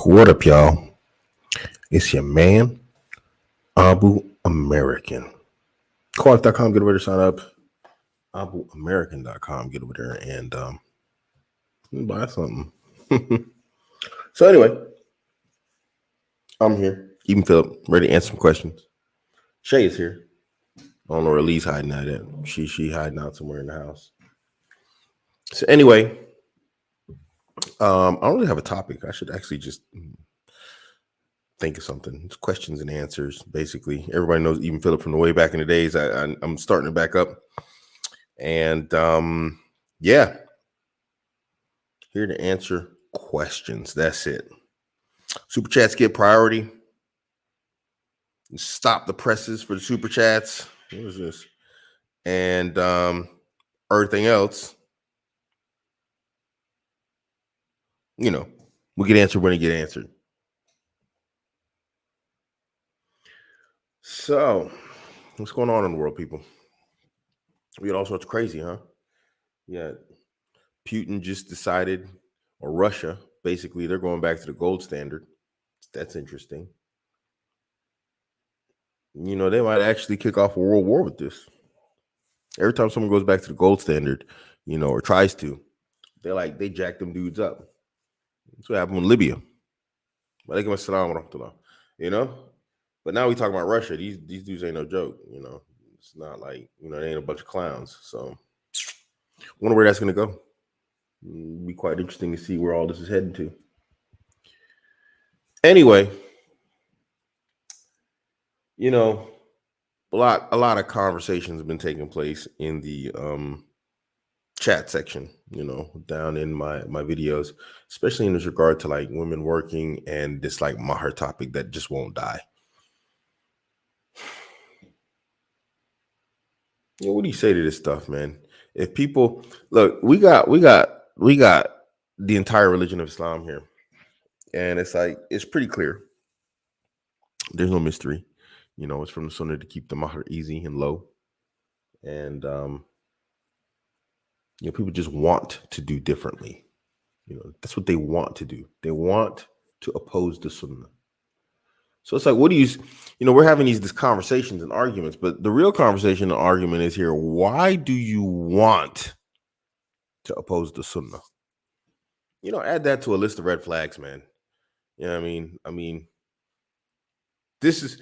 What up, y'all? It's your man, Abuamerican. Coif.com, get over there, sign up. Abuamerican.com, get over there and buy something. So anyway, I'm here, even Phillip, ready to answer some questions. Shay is here. I don't know where Lee's hiding out at. She hiding out somewhere in the house. So anyway, I don't really have a topic. I should actually just think of something. It's questions and answers, basically. Everybody knows even Phillip from the way back in the days. I'm starting to back up. And yeah, here to answer questions. That's it. Super chats get priority. Stop the presses for the super chats. What is this? And everything else, we get answered when it get answered. So, what's going on in the world, people? We had all sorts of crazy, huh? Yeah, Putin just decided, or Russia, basically, they're going back to the gold standard. That's interesting. They might actually kick off a world war with this. Every time someone goes back to the gold standard, or tries to, they jack them dudes up. That's what happened with Libya. Walaikum assalam wa rahmatullah. But now we talk about Russia. These dudes ain't no joke. It's not like they ain't a bunch of clowns. So, wonder where that's gonna go. It'll be quite interesting to see where all this is heading to. Anyway, a lot of conversations have been taking place in the chat section, down in my videos, especially in this regard to like women working and this like Maher topic that just won't die. What do you say to this stuff, man? If people look, we got the entire religion of Islam here, and it's pretty clear. There's no mystery. It's from the Sunnah to keep the Maher easy and low, and people just want to do differently. That's what they want to do. They want to oppose the Sunnah. So it's like, what do you, we're having these conversations and arguments, but the real conversation and argument is here. Why do you want to oppose the Sunnah? Add that to a list of red flags, man. I mean, this is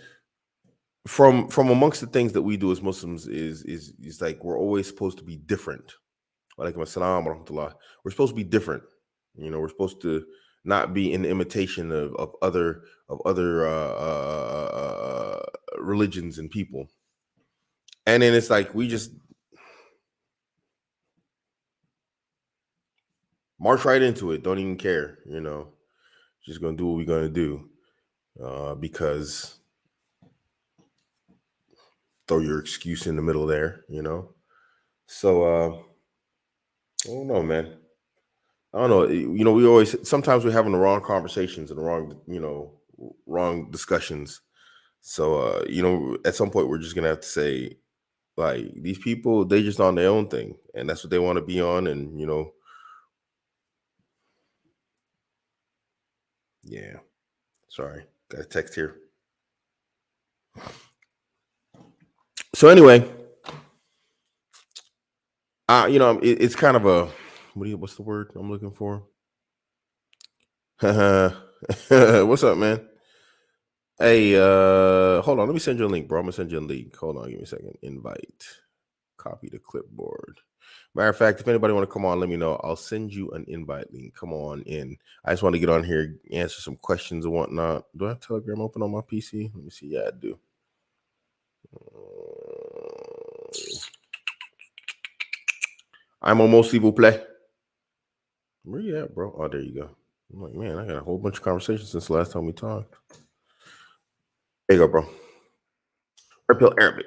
from amongst the things that we do as Muslims is like we're always supposed to be different. Walaikum assalam wa rahmatullah. We're supposed to be different. We're supposed to not be in imitation of other religions and people. And then it's like we just march right into it. Don't even care. Just gonna do what we're gonna do. Because throw your excuse in the middle there. So I don't know, man. I don't know. We sometimes we're having the wrong conversations and the wrong discussions. So, at some point we're just going to have to say, like, these people, they just on their own thing and that's what they want to be on. And, yeah, sorry, got a text here. So anyway, it's kind of a, what's the word I'm looking for? What's up, man? Hey, hold on. Let me send you a link, bro. I'm gonna send you a link. Hold on, give me a second. Invite. Copy the clipboard. Matter of fact, if anybody want to come on, let me know. I'll send you an invite link. Come on in. I just want to get on here, answer some questions and whatnot. Do I have Telegram open on my PC? Let me see. Yeah, I do. I'm almost s'il vous plaît. Where you at, bro? Oh, there you go. I'm like, man, I got a whole bunch of conversations since the last time we talked. There you go, bro. Repeal Arabic.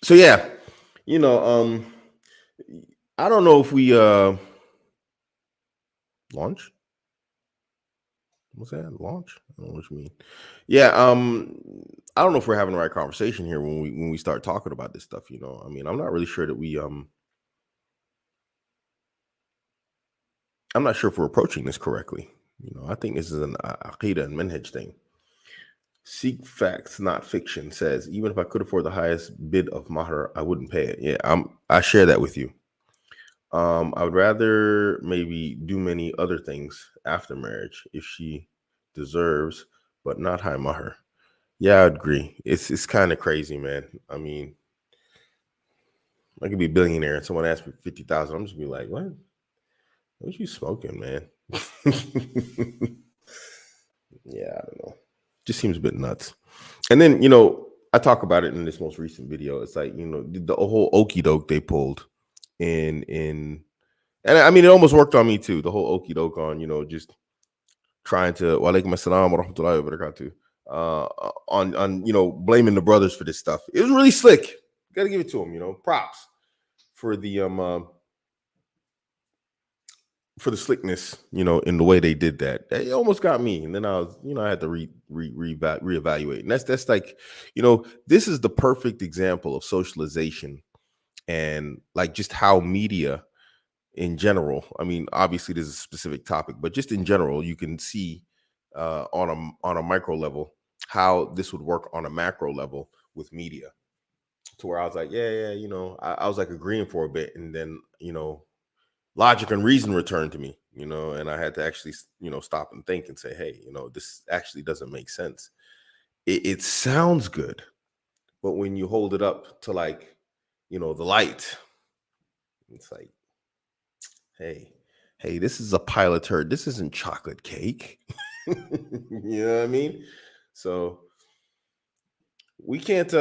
So yeah, I don't know if we launch. What's that? Launch? I don't know what you mean. Yeah, I don't know if we're having the right conversation here when we start talking about this stuff. I'm not really sure that we I'm not sure if we're approaching this correctly. I think this is an aqidah and manhaj thing. Seek facts, not fiction. Says even if I could afford the highest bid of mahr, I wouldn't pay it. Yeah, I share that with you. I would rather maybe do many other things after marriage if she deserves, but not high mahr. Yeah, I agree. It's kind of crazy, man. I mean, I could be a billionaire and someone asks me 50,000. I'm just be like, what? What you smoking, man? Yeah, I don't know. Just seems a bit nuts. And then, I talk about it in this most recent video. It's like, the whole okey doke they pulled in and I mean it almost worked on me too. The whole okey doke on, just trying to wa alaikum assalam wa rahmatullahi wa barakatuh. On blaming the brothers for this stuff. It was really slick. Gotta give it to them, props for the slickness, in the way they did that. It almost got me, and then I was, I had to reevaluate. And that's like, this is the perfect example of socialization and like just how media in general. I mean, obviously, there's a specific topic, but just in general, you can see on a micro level how this would work on a macro level with media. To where I was like, yeah, I was like agreeing for a bit, and then logic and reason returned to me, and I had to actually, stop and think and say, hey, this actually doesn't make sense. It sounds good, but when you hold it up to like, the light, it's like, hey, this is a pile of turd. This isn't chocolate cake. You know what I mean? So we can't,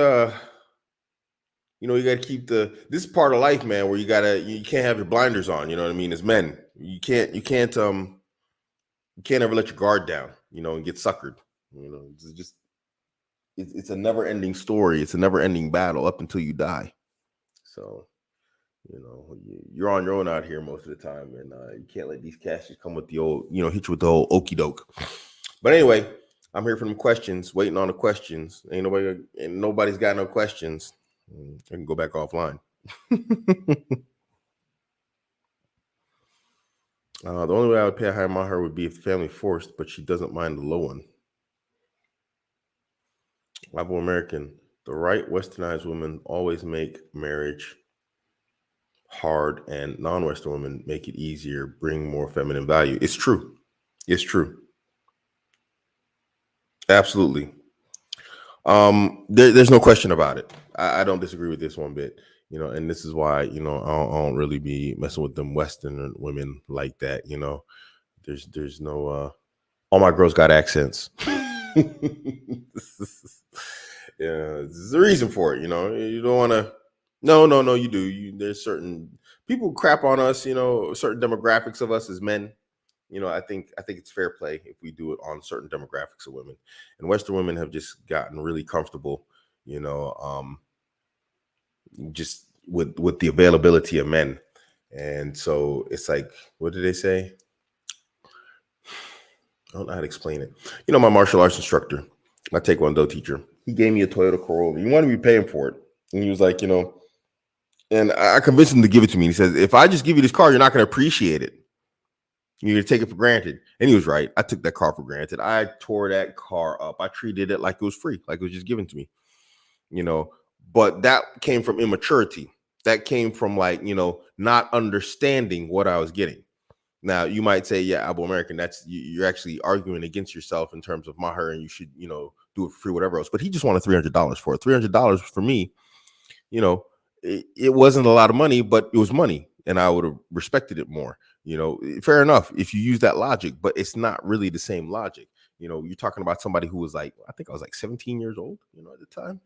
you got to keep this is part of life, man, where you can't have your blinders on. You know what I mean? As men, you can't ever let your guard down, and get suckered. It's just it's a never ending story. It's a never ending battle up until you die. So, you're on your own out here most of the time, and you can't let these cats just come with the old, hit you with the whole okey doke. But anyway, I'm here for them questions, waiting on the questions. Nobody's got no questions. I can go back offline. The only way I would pay a high mahr would be if the family forced, but she doesn't mind the low one. Abuamerican, the right westernized women always make marriage hard, and non-Western women make it easier, bring more feminine value. It's true. It's true. Absolutely. There's no question about it. I don't disagree with this one bit. And this is why, I don't really be messing with them Western women like that. There's no all my girls got accents. Yeah, there's a reason for it. You don't want to. No, you do. There's certain people crap on us. Certain demographics of us as men. I think it's fair play if we do it on certain demographics of women. And Western women have just gotten really comfortable, just with the availability of men. And so it's like, what did they say? I don't know how to explain it. My martial arts instructor, my Taekwondo teacher, he gave me a Toyota Corolla. He wanted me paying for it. And he was like, and I convinced him to give it to me. And he says, if I just give you this car, you're not going to appreciate it. You're going to take it for granted. And he was right. I took that car for granted. I tore that car up. I treated it like it was free, like it was just given to me, But that came from immaturity. That came from like, not understanding what I was getting. Now, you might say, yeah, Abuamerican, you're actually arguing against yourself in terms of mahr, and you should, do it for free, whatever else. But he just wanted $300 for it. $300 for me, it wasn't a lot of money, but it was money, and I would have respected it more. Fair enough if you use that logic, but it's not really the same logic. You're talking about somebody who was like, I think I was like 17 years old, at the time.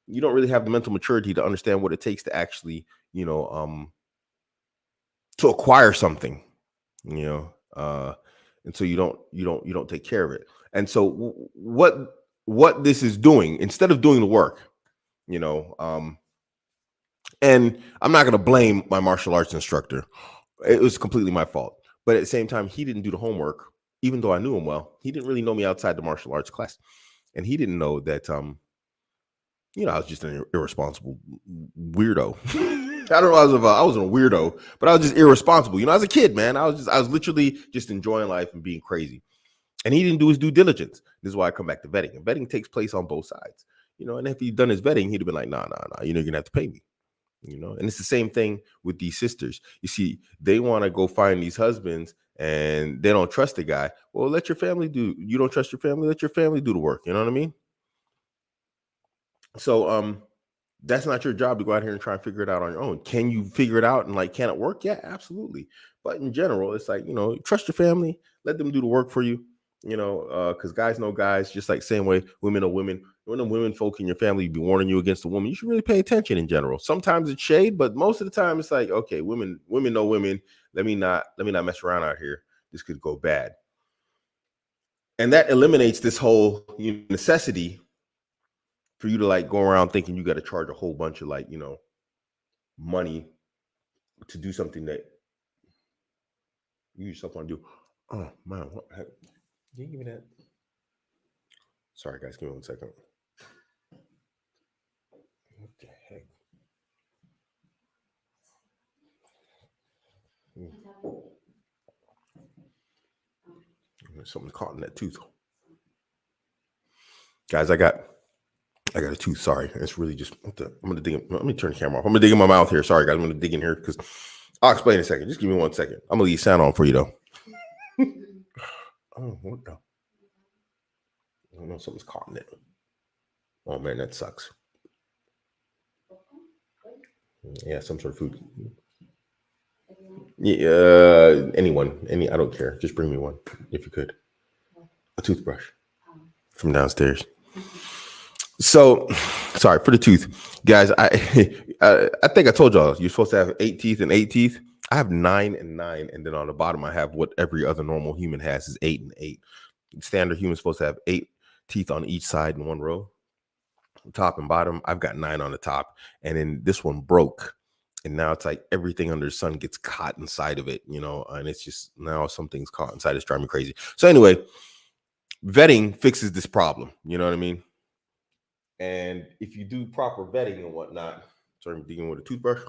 You don't really have the mental maturity to understand what it takes to actually, to acquire something, and so you don't take care of it. And so what this is doing, instead of doing the work, and I'm not going to blame my martial arts instructor. It was completely my fault. But at the same time, he didn't do the homework, even though I knew him well. He didn't really know me outside the martial arts class. And he didn't know that, I was just an irresponsible weirdo. I don't know. I wasn't a weirdo, but I was just irresponsible. You know, as a kid, man, I was literally just enjoying life and being crazy. And he didn't do his due diligence. This is why I come back to vetting. And vetting takes place on both sides. You know, and if he'd done his vetting, he'd have been like, nah, you're gonna have to pay me. You know, and it's the same thing with these sisters. You see, they want to go find these husbands and they don't trust the guy. Well, let your family do. You don't trust your family, let your family do the work. You know what I mean? So that's not your job to go out here and try and figure it out on your own. Can you figure it out and like, can it work? Yeah, absolutely. But in general, it's like, you know, trust your family, let them do the work for you, you know, because guys know guys, just like same way women know women. When the women folk in your family be warning you against a woman, you should really pay attention in general. Sometimes it's shade, but most of the time it's like, okay, women know women. Let me not mess around out here. This could go bad. And that eliminates this whole necessity for you to like go around thinking you got to charge a whole bunch of like, you know, money to do something that you yourself want to do. Oh man, what the heck? Can you give me that? Sorry guys, give me 1 second. What the heck? There's something caught in that tooth. Guys, I got a tooth. Sorry. It's really just I'm gonna dig in. Let me turn the camera off. I'm gonna dig in my mouth here. Sorry guys, I'm gonna dig in here because I'll explain in a second. Just give me 1 second. I'm gonna leave sound on for you though. Oh, what the? I don't know, something's caught in it. Oh man, that sucks. Yeah, some sort of food. Yeah, anyone, I don't care. Just bring me one if you could. A toothbrush from downstairs. So, sorry for the tooth, guys. I think I told y'all you're supposed to have 8 teeth and 8 teeth. I have 9 and 9, and then on the bottom I have what every other normal human has is 8 and 8. Standard human is supposed to have 8 teeth on each side in one row, top and bottom. I've got 9 on the top, and then this one broke, and now it's like everything under the sun gets caught inside of it, you know, and it's just now something's caught inside. It's driving me crazy. So anyway, vetting fixes this problem. You know what I mean? And if you do proper vetting and whatnot, sorry, I'm digging with a toothbrush.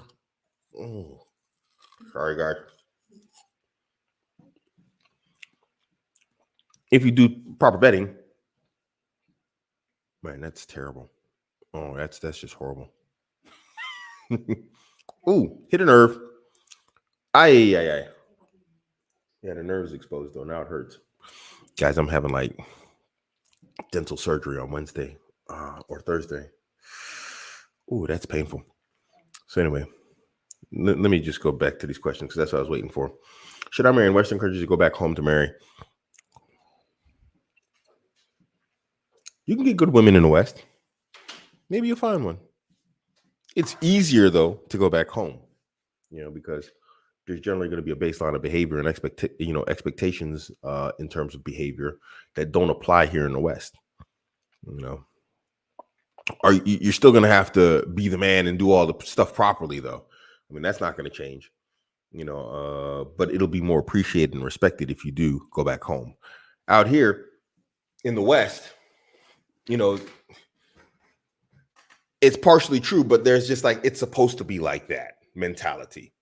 Oh, sorry, guys. If you do proper vetting, man, that's terrible. Oh, that's just horrible. Ooh, hit a nerve. Aye. Yeah, the nerve's exposed though. Now it hurts. Guys, I'm having like dental surgery on Wednesday or Thursday. Ooh, that's painful. So anyway, let me just go back to these questions because that's what I was waiting for. Should I marry in Western countries or go back home to marry? You can get good women in the West. Maybe you'll find one. It's easier though to go back home, you know, because there's generally going to be a baseline of behavior and expectations in terms of behavior that don't apply here in the West. You know, you're still going to have to be the man and do all the stuff properly, though. I mean, that's not going to change. You know, but it'll be more appreciated and respected if you do go back home. Out here in the West, you know, it's partially true, but there's just like it's supposed to be like that mentality.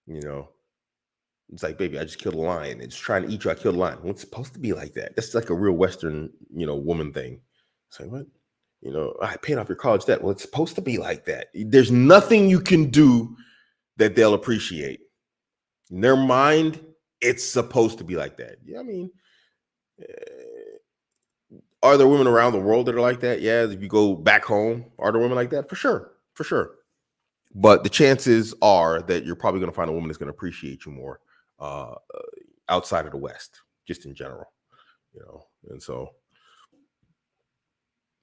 You know, it's like, baby, I just killed a lion. It's trying to eat you. I killed a lion. Well, it's supposed to be like that. That's like a real Western, you know, woman thing. It's like, what? You know, I paid off your college debt. Well, it's supposed to be like that. There's nothing you can do that they'll appreciate. In their mind, it's supposed to be like that. Yeah, I mean, are there women around the world that are like that? Yeah, if you go back home, are there women like that? For sure. But the chances are that you're probably going to find a woman that's going to appreciate you more outside of the West, just in general, you know. And so,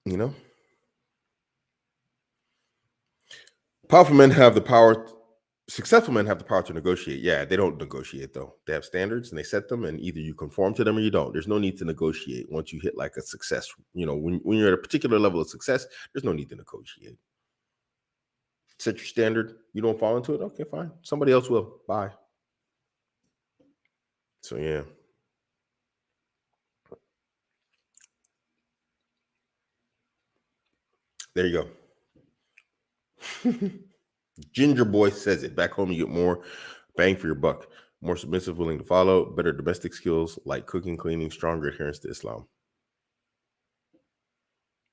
you know, powerful men have the power. Successful men have the power to negotiate. Yeah, they don't negotiate though. They have standards and they set them, and either you conform to them or you don't. There's no need to negotiate once you hit like a success. You know, when you're at a particular level of success, there's no need to negotiate. Set your standard. You don't fall into it. Okay, fine. Somebody else will. Bye. So yeah. There you go. Ginger Boy says it. Back home, you get more bang for your buck. More submissive, willing to follow, better domestic skills like cooking, cleaning, stronger adherence to Islam.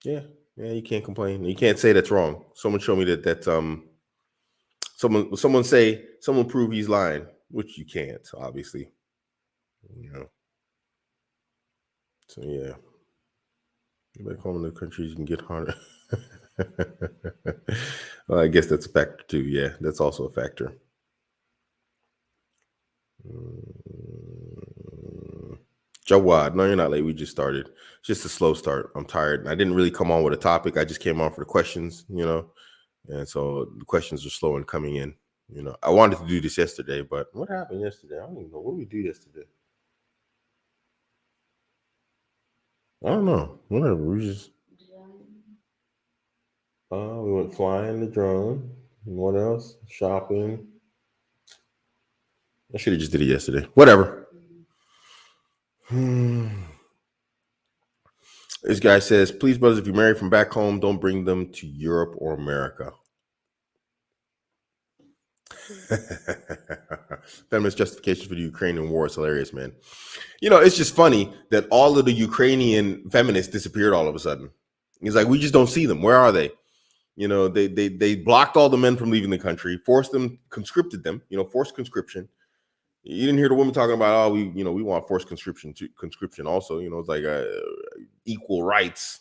Yeah, yeah, you can't complain. You can't say that's wrong. Someone show me that someone prove he's lying, which you can't, obviously. You know. So yeah. Back home in the countries you can get harder. Well, I guess that's a factor too. Yeah, that's also a factor. Jawad, no, you're not late. We just started. It's just a slow start. I'm tired. I didn't really come on with a topic. I just came on for the questions, and so the questions are slow in coming in. I wanted to do this yesterday, but what happened yesterday? I don't even know. What did we do yesterday? I don't know. Whatever. We went flying the drone. And what else? Shopping. I should have just did it yesterday. Whatever. This guy says, please, brothers, if you're married from back home, don't bring them to Europe or America. Feminist justification for the Ukrainian war is hilarious, man. It's just funny that all of the Ukrainian feminists disappeared all of a sudden. It's like, we just don't see them. Where are they? They blocked all the men from leaving the country, forced them, conscripted them, forced conscription. You didn't hear the women talking about, oh, we want forced conscription also, it's like equal rights.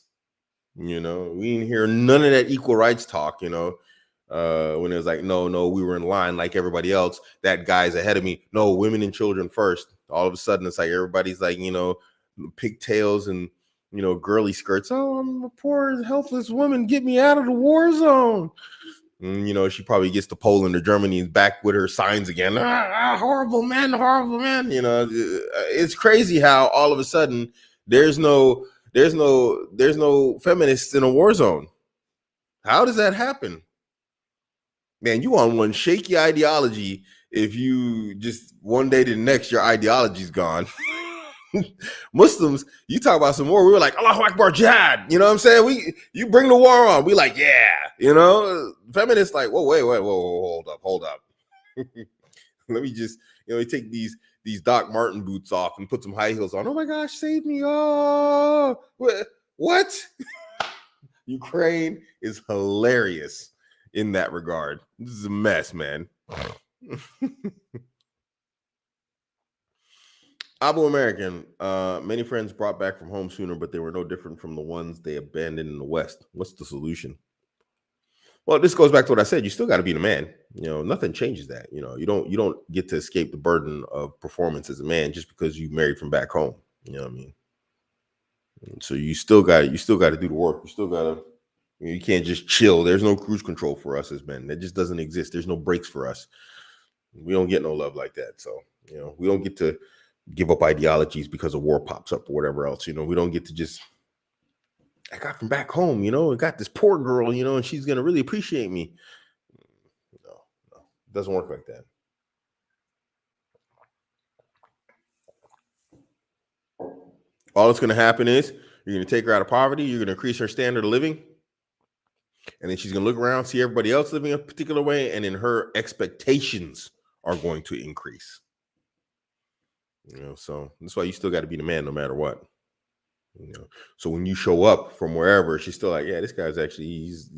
We didn't hear none of that equal rights talk, when it was like, no, we were in line like everybody else. That guy's ahead of me. No, women and children first. All of a sudden, it's like everybody's like, pigtails and, girly skirts. Oh, I'm a poor, helpless woman. Get me out of the war zone. And, she probably gets to Poland or Germany and back with her signs again. Horrible men, horrible men. It's crazy how all of a sudden there's no feminists in a war zone. How does that happen? Man, you on one shaky ideology. If you just one day to the next, your ideology's gone. Muslims, you talk about some war, we were like, Allahu Akbar, jihad. You know what I'm saying? You bring the war on. We like, yeah. Feminists like, whoa, wait, whoa, hold up. Let me just, take these Doc Martin boots off and put some high heels on. Oh my gosh, save me. Oh, what? Ukraine is hilarious in that regard. This is a mess, man. Abuamerican, many friends brought back from home sooner, but they were no different from the ones they abandoned in the West. What's the solution? Well, this goes back to what I said. You still got to be the man. Nothing changes that. You don't get to escape the burden of performance as a man just because you married from back home. You know what I mean? So you still got to do the work. You still got to. You can't just chill. There's no cruise control for us as men. That just doesn't exist. There's no breaks for us. We don't get no love like that. So we don't get to give up ideologies because a war pops up or whatever else. We don't get to just. I got from back home. I got this poor girl. And she's gonna really appreciate me. No, it doesn't work like that. All that's going to happen is you're going to take her out of poverty. You're going to increase her standard of living. And then she's going to look around, see everybody else living a particular way. And then her expectations are going to increase. So that's why you still got to be the man no matter what. So when you show up from wherever, she's still like, yeah, this guy's actually, he's,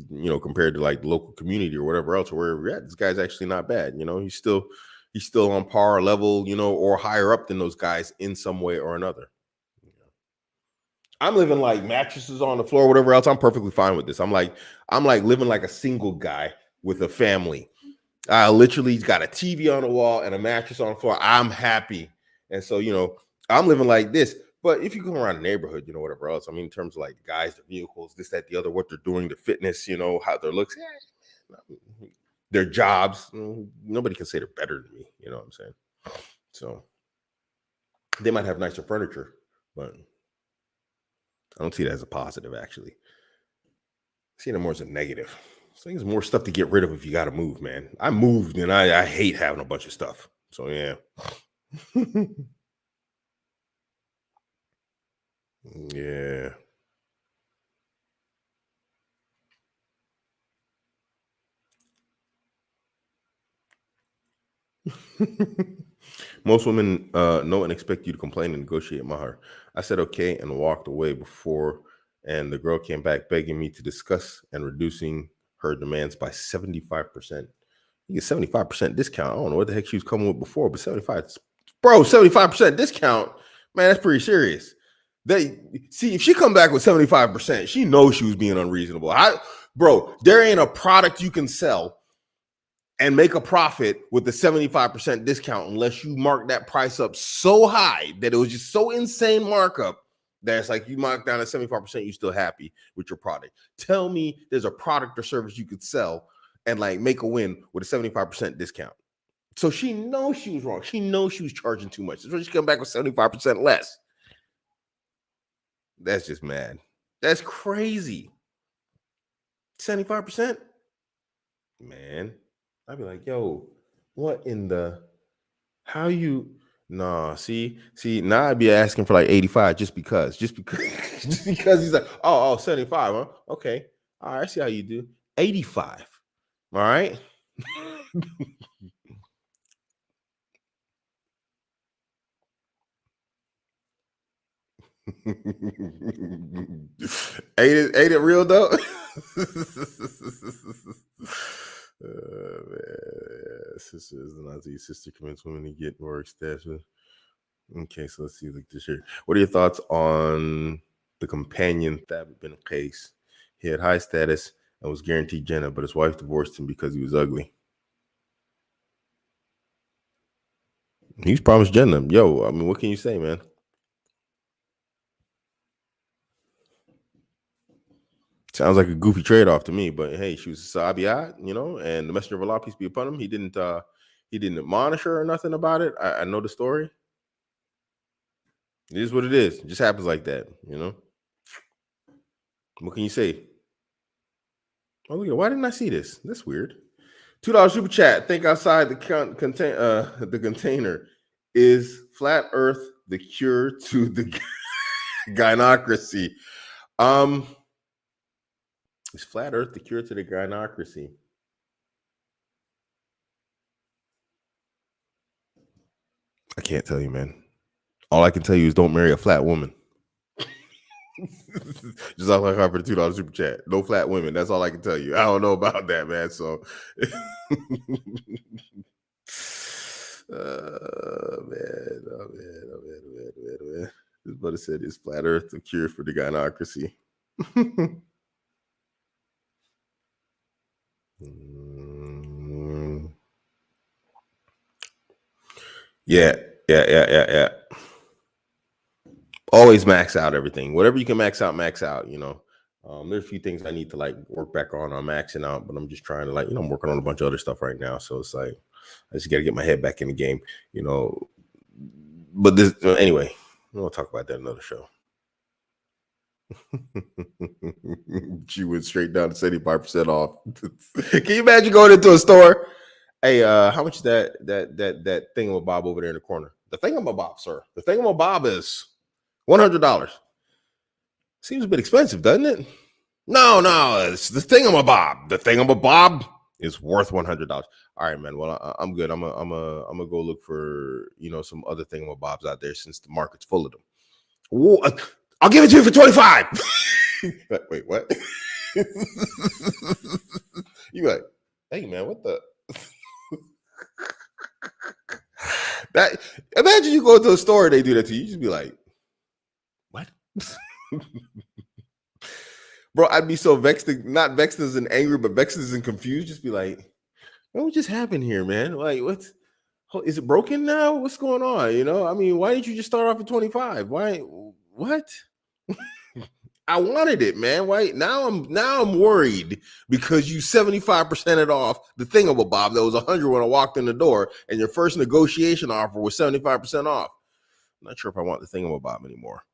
compared to like the local community or whatever else, or wherever you're at, this guy's actually not bad. He's still on par level, or higher up than those guys in some way or another. I'm living like mattresses on the floor, whatever else. I'm perfectly fine with this. I'm like living like a single guy with a family. I literally got a TV on the wall and a mattress on the floor. I'm happy. And so, I'm living like this. But if you go around the neighborhood, whatever else, I mean, in terms of like the guys, the vehicles, this, that, the other, what they're doing, the fitness, how their looks, their jobs, nobody can say they're better than me. You know what I'm saying? So they might have nicer furniture, but I don't see that as a positive, actually. I see it more as a negative. So there's more stuff to get rid of if you got to move, man. I moved and I hate having a bunch of stuff. So, yeah. Yeah. Most women know and expect you to complain and negotiate mahar. I said okay and walked away before, and the girl came back begging me to discuss and reducing her demands by 75%. You get 75% discount. I don't know what the heck she was coming with before, but 75, bro, 75% discount, man, that's pretty serious. They see if she come back with 75%, she knows she was being unreasonable. Bro, there ain't a product you can sell and make a profit with the 75% discount unless you mark that price up so high that it was just so insane markup that it's like you mark down at 75%, you're still happy with your product. Tell me there's a product or service you could sell and like make a win with a 75% discount. So she knows she was wrong. She knows she was charging too much. So she come back with 75% less. That's just mad. That's crazy. 75%? Man, I'd be like, yo, what in the, how you, nah, see, now I'd be asking for like 85 just because, just because he's like, oh, 75, huh? Okay. All right, I see how you do. 85. All right. ain't it real though? Man. Sisters and aunties, sister convince women to get more extension. Okay, so let's see like this here. What are your thoughts on the companion Thabit bin Qais? He had high status and was guaranteed Jannah, but his wife divorced him because he was ugly. He was promised Jannah. Yo, I mean, what can you say, man? Sounds like a goofy trade-off to me, but hey, she was a Sahabiyat, and the Messenger of Allah, peace be upon him, he didn't admonish her or nothing about it. I know the story. It is what it is. It just happens like that, What can you say? Oh, look at, why didn't I see this? That's weird. $2 super chat. Think outside the container. Is flat Earth the cure to the gynocracy? Is flat Earth the cure to the gynocracy? I can't tell you, man. All I can tell you is don't marry a flat woman. Just like for the $2 super chat. No flat women. That's all I can tell you. I don't know about that, man. So, man. This brother said, "Is flat Earth the cure for the gynocracy?" Yeah. Always max out everything. Whatever you can max out, There's a few things I need to like work back on maxing out, but I'm just trying to I'm working on a bunch of other stuff right now. So it's like I just got to get my head back in the game, But this anyway, we'll talk about that in another show. She went straight down to 75% off. Can you imagine going into a store? Hey, how much is that thingamabob over there in the corner? The thingamabob, sir. The thingamabob is $100. Seems a bit expensive, doesn't it? No, it's the thingamabob. The thingamabob is worth $100. All right, man. Well, I'm good. I'm gonna go look for some other thingamabobs out there since the market's full of them. I'll give it to you for 25. Wait, what? You like, hey man, what the? That imagine you go to a store and they do that to you. You just be like, what? Bro, I'd be so vexed, not vexed as in angry, but vexed as in confused. Just be like, what just happened here, man? Like, what's is it broken now? What's going on? I mean, why didn't you just start off at 25? Why what? I wanted it, man. Why now I'm worried because you 75% it off the thingamabob that was 100 when I walked in the door, and your first negotiation offer was 75% off. I'm not sure if I want the thingamabob anymore.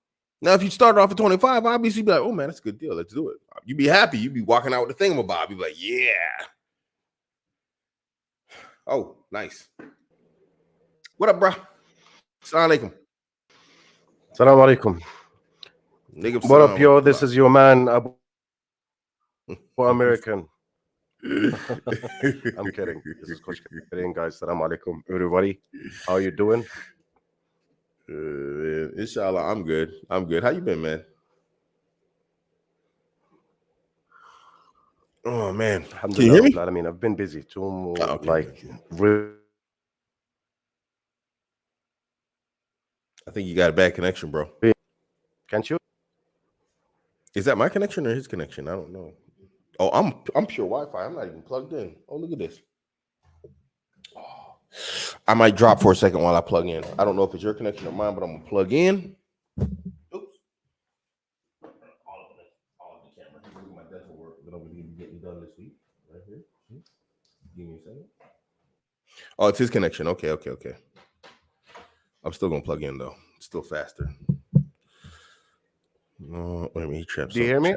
Now, if you start off at 25, obviously you'd be like, oh man, that's a good deal. Let's do it. You'd be happy. You'd be walking out with the thingamabob. You'd be like, yeah. Oh, nice. What up, bro? Assalamu Salam alaikum. alaikum. What up, yo? This is your man, Abuamerican. I'm kidding. This is Coach kidding, guys. Salam alaikum, everybody. How you doing? Inshallah, I'm good. I'm good. How you been, man? Oh man, can you Alhamdulillah, hear me? Rabbil Alameen. I've been busy Oh, too, okay, good. like, really. I think you got a bad connection, bro. Can't you? Is that my connection or his connection? I don't know. Oh, I'm pure Wi-Fi. I'm not even plugged in. Oh, look at this. I might drop for a second while I plug in. I don't know if it's your connection or mine, but I'm gonna plug in. Oops. All of the camera. Look at my dental work that I'm gonna be getting done this week. Right here. Give me a second. Oh, it's his connection. Okay, okay, okay. I'm still gonna plug in though. It's still faster. Wait a minute, Do you hear me?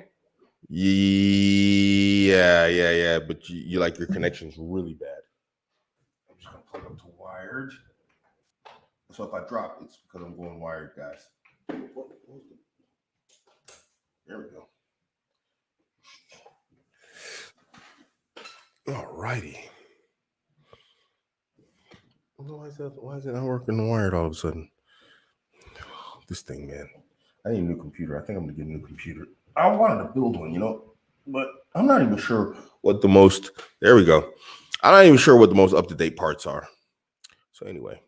Yeah. But you like your connection's really bad. I'm just gonna plug up to wired. So if I drop, it's because I'm going wired, guys. There we go. All righty. Why is it not working wired all of a sudden? This thing, man. I need a new computer. I think I'm gonna get a new computer. I wanted to build one, but I'm not even sure what the most. There we go. I'm not even sure what the most up to date parts are. So anyway.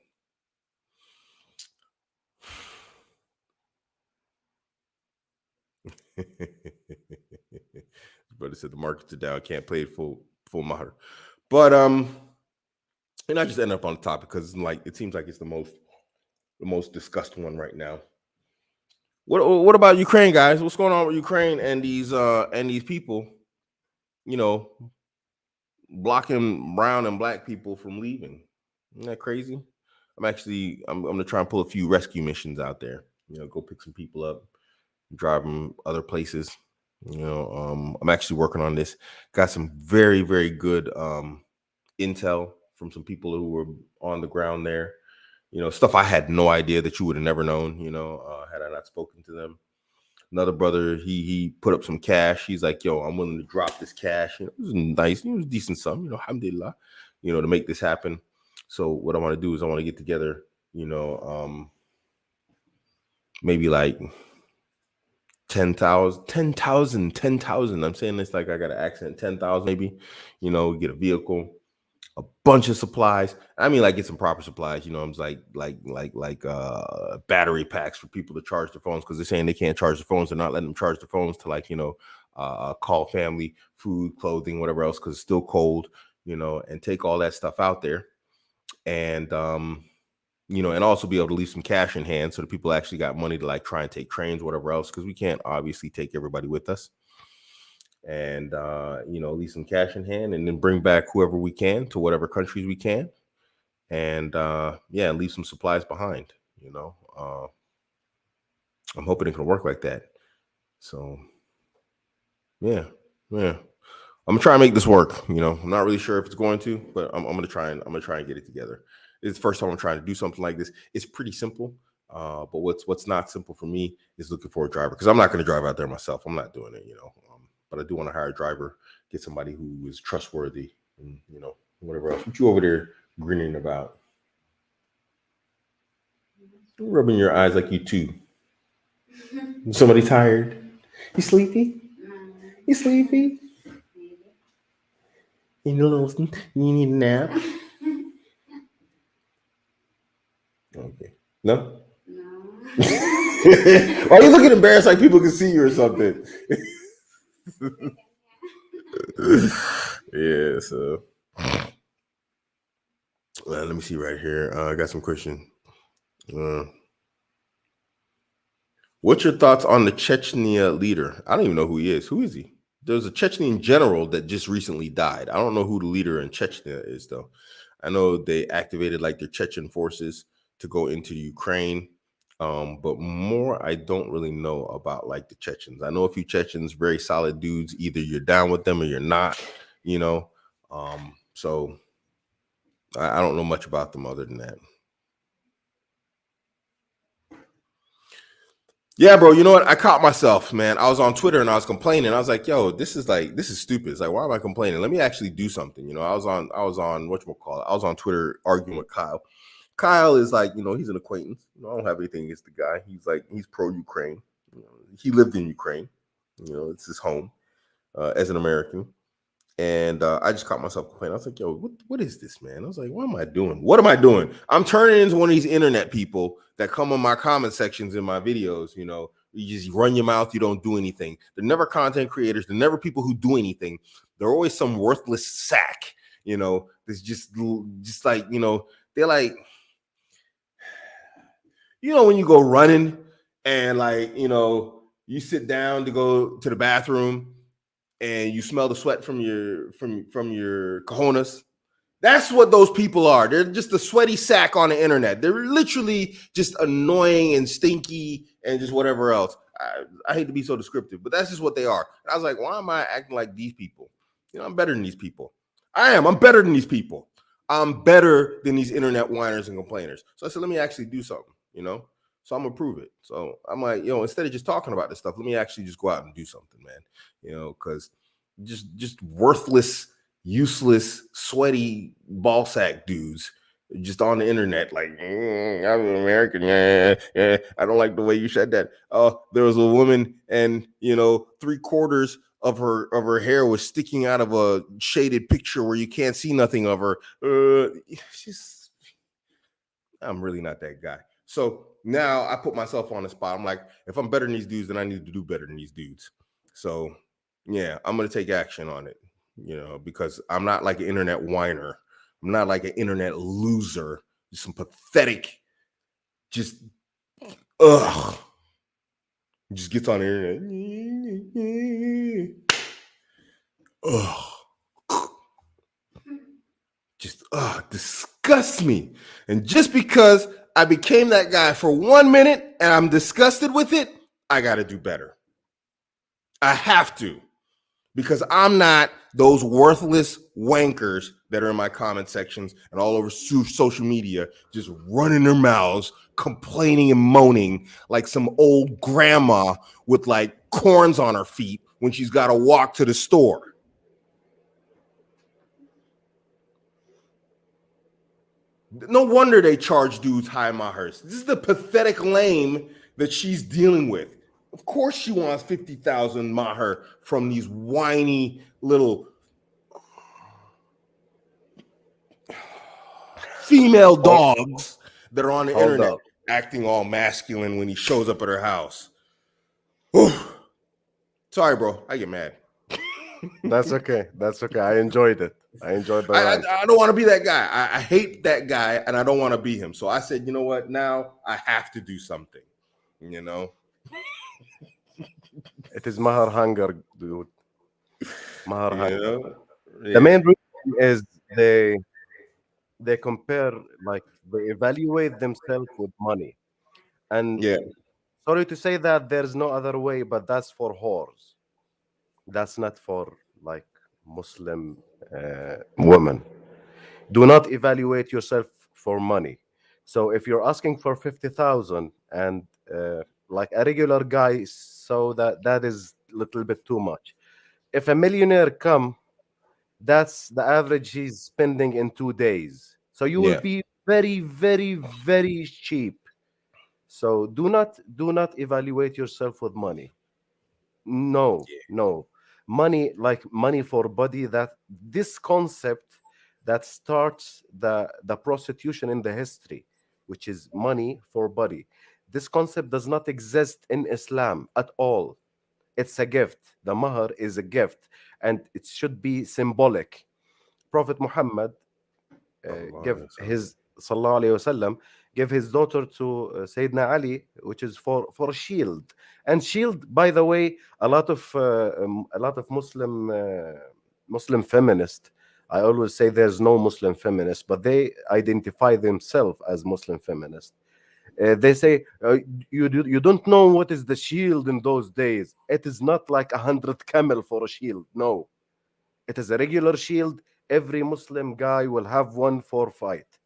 Brother said the markets are down. Can't play it full matter. But and I just ended up on the topic because it seems like it's the most discussed one right now. What about Ukraine, guys? What's going on with Ukraine and these people? You know, blocking brown and black people from leaving. Isn't that crazy? I'm gonna try and pull a few rescue missions out there. Go pick some people up, drive them other places. I'm actually working on this. Got some very, very good intel from some people who were on the ground there. Stuff I had no idea that you would have never known. Had I not spoken to them. Another brother, he put up some cash. He's like, "Yo, I'm willing to drop this cash." It was nice. It was a decent sum. Alhamdulillah. To make this happen. So what I want to do is I want to get together. Maybe like 10,000, 10,000, 10,000. I'm saying this like I got an accent. 10,000, maybe. Get a vehicle, a bunch of supplies. I mean, like get some proper supplies. I'm like battery packs for people to charge their phones because they're saying they can't charge their phones. They're not letting them charge their phones to call family, food, clothing, whatever else because it's still cold. And take all that stuff out there, and and also be able to leave some cash in hand so that people actually got money to try and take trains, whatever else, because we can't obviously take everybody with us. And leave some cash in hand and then bring back whoever we can to whatever countries we can. And leave some supplies behind. I'm hoping it can work like that. So yeah. I'm gonna try and make this work. I'm not really sure if it's going to, but I'm gonna try and get it together. It's the first time I'm trying to do something like this. It's pretty simple, but what's not simple for me is looking for a driver because I'm not gonna drive out there myself. I'm not doing it, but I do want to hire a driver, get somebody who is trustworthy, and whatever else. What you over there grinning about? You're rubbing your eyes like you too. Somebody tired? You sleepy? You sleepy? You need a nap? Okay. No? Why are you looking embarrassed like people can see you or something? Yeah, so let me see right here. I got some question. What's your thoughts on the Chechnya leader? I don't even know who he is. Who is he? There's a Chechen general that just recently died. I don't know who the leader in Chechnya is, though. I know they activated their Chechen forces to go into Ukraine. But more, I don't really know about the Chechens. I know a few Chechens, very solid dudes. Either you're down with them or you're not, you know. So I don't know much about them other than that. Yeah, bro. You know what? I caught myself, man. I was on Twitter and I was complaining. I was like, "Yo, this is stupid." It's like, why am I complaining? Let me actually do something. I was on whatchamacallit. I was on Twitter arguing with Kyle. Kyle is like, he's an acquaintance. I don't have anything against the guy. He's pro Ukraine. He lived in Ukraine. It's his home as an American. And I just caught myself complaining. I was like, yo, what is this, man? I was like, what am I doing? What am I doing? I'm turning into one of these internet people that come on my comment sections in my videos. You just run your mouth, you don't do anything. They're never content creators, they're never people who do anything. They're always some worthless sack, that's just like, they're like, when you go running and like, you sit down to go to the bathroom and you smell the sweat from your cojones. That's what those people are. They're just a sweaty sack on the internet. They're literally just annoying and stinky and just whatever else. I hate to be so descriptive, but that's just what they are. And I was like, why am I acting like these people? I'm better than these people. I'm better than these people. I'm better than these internet whiners and complainers. So I said, let me actually do something. So I'm gonna prove it. So I'm like, instead of just talking about this stuff, let me actually just go out and do something, man. Because just worthless, useless, sweaty ball sack dudes just on the internet, like, I'm an American. Yeah. I don't like the way you said that. There was a woman, and 3/4 of her hair was sticking out of a shaded picture where you can't see nothing of her. She's I'm really not that guy. So now I put myself on the spot. I'm like, if I'm better than these dudes, then I need to do better than these dudes. So yeah, I'm gonna take action on it, because I'm not like an internet whiner. I'm not like an internet loser. Just some pathetic, just ugh. Just gets on the internet. Ugh. Just disgusts me. And just because I became that guy for 1 minute and I'm disgusted with it, I got to do better. I have to, because I'm not those worthless wankers that are in my comment sections and all over social media, just running their mouths, complaining and moaning like some old grandma with like corns on her feet when she's got to walk to the store. No wonder they charge dudes high mahars. This is the pathetic lame that she's dealing with. Of course, she wants 50,000 mahar from these whiny little female dogs that are on the Hold internet up. acting all masculine when he shows up at her house. Sorry, bro. I get mad. That's okay. That's okay. I enjoyed it. I enjoyed the I, rant. I don't want to be that guy. I hate that guy, and I don't want to be him. So I said, you know what? Now I have to do something. You know. It is Mahar hunger, dude. Mahar You hunger. know. The Yeah. main reason is they compare, like they evaluate themselves with money. And Yeah. sorry to say that there's no other way, but that's for whores. That's not for like Muslim women. Do not evaluate yourself for money. So if you're asking for 50,000 and like a regular guy, so that is a little bit too much. If a millionaire come, that's the average he's spending in 2 days. So you will Yeah. be very, very, very cheap. So do not evaluate yourself with money. No, no. Money, like money for body, that this concept that starts the prostitution in the history, which is money for body. This concept does not exist in Islam at all. It's a gift. The mahar is a gift, and it should be symbolic. Prophet Muhammad give his sallallahu alaihi wasallam give his daughter to Sayyidina Ali, which is for a shield. And shield, by the way, a lot of Muslim feminists. I always say there's no Muslim feminists, but they identify themselves as Muslim feminists. They say you don't know what is the shield in those days. It is not like 100 camel for a shield. No, it is a regular shield. Every Muslim guy will have one for fight.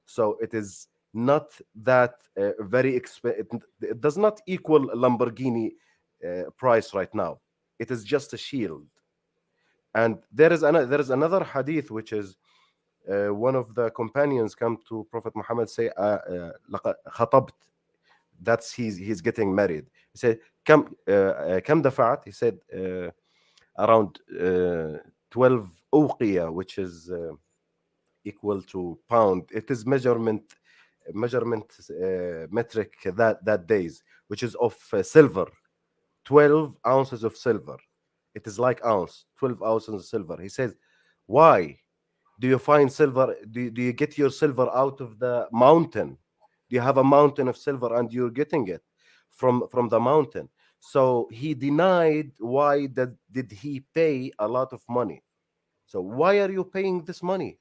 So it is not that very expensive. It does not equal Lamborghini price right now. It is just a shield. And there is another hadith which is one of the companions come to Prophet Muhammad say, "لقد خطبت." That's he's getting married. He said, كم دفعت? He said around 12 أوقية, which is equal to pound. It is measurement metric that days, which is of silver, 12 ounces of silver. It is like ounce, 12 ounces of silver. He says, why do you find silver? Do you get your silver out of the mountain? Do you have a mountain of silver and you're getting it from the mountain? So he denied why did he pay a lot of money. So why are you paying this money?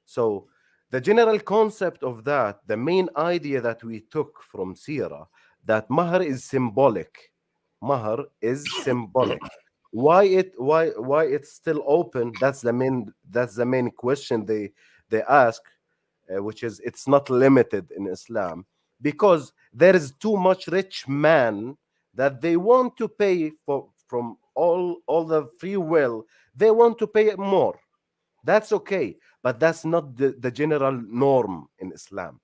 So the general concept of that, the main idea that we took from Sira, that Mahr is symbolic. Mahr is symbolic. Why it's still open? That's the main question they ask, which is it's not limited in Islam because there is too much rich man that they want to pay for from all the free will. They want to pay more. That's okay, but that's not the general norm in Islam.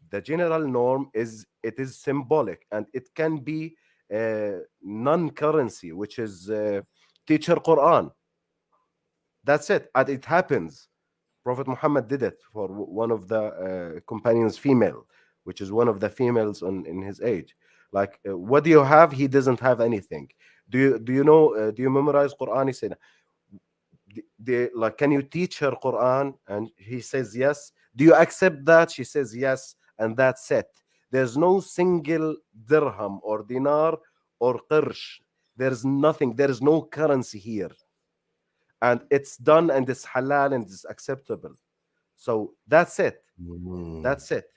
The general norm is it is symbolic and it can be non-currency, which is teacher Quran. That's it, and it happens. Prophet Muhammad did it for one of the companions, female, which is one of the females in his age. Like, what do you have? He doesn't have anything. Do you know? Do you memorize Quran? He said, like, can you teach her Quran? And he says yes. Do you accept that? She says yes, and that's it. There's no single dirham or dinar or qirsh. There's nothing. There is no currency here, and it's done and it's halal and it's acceptable. So that's it. Mm. That's it.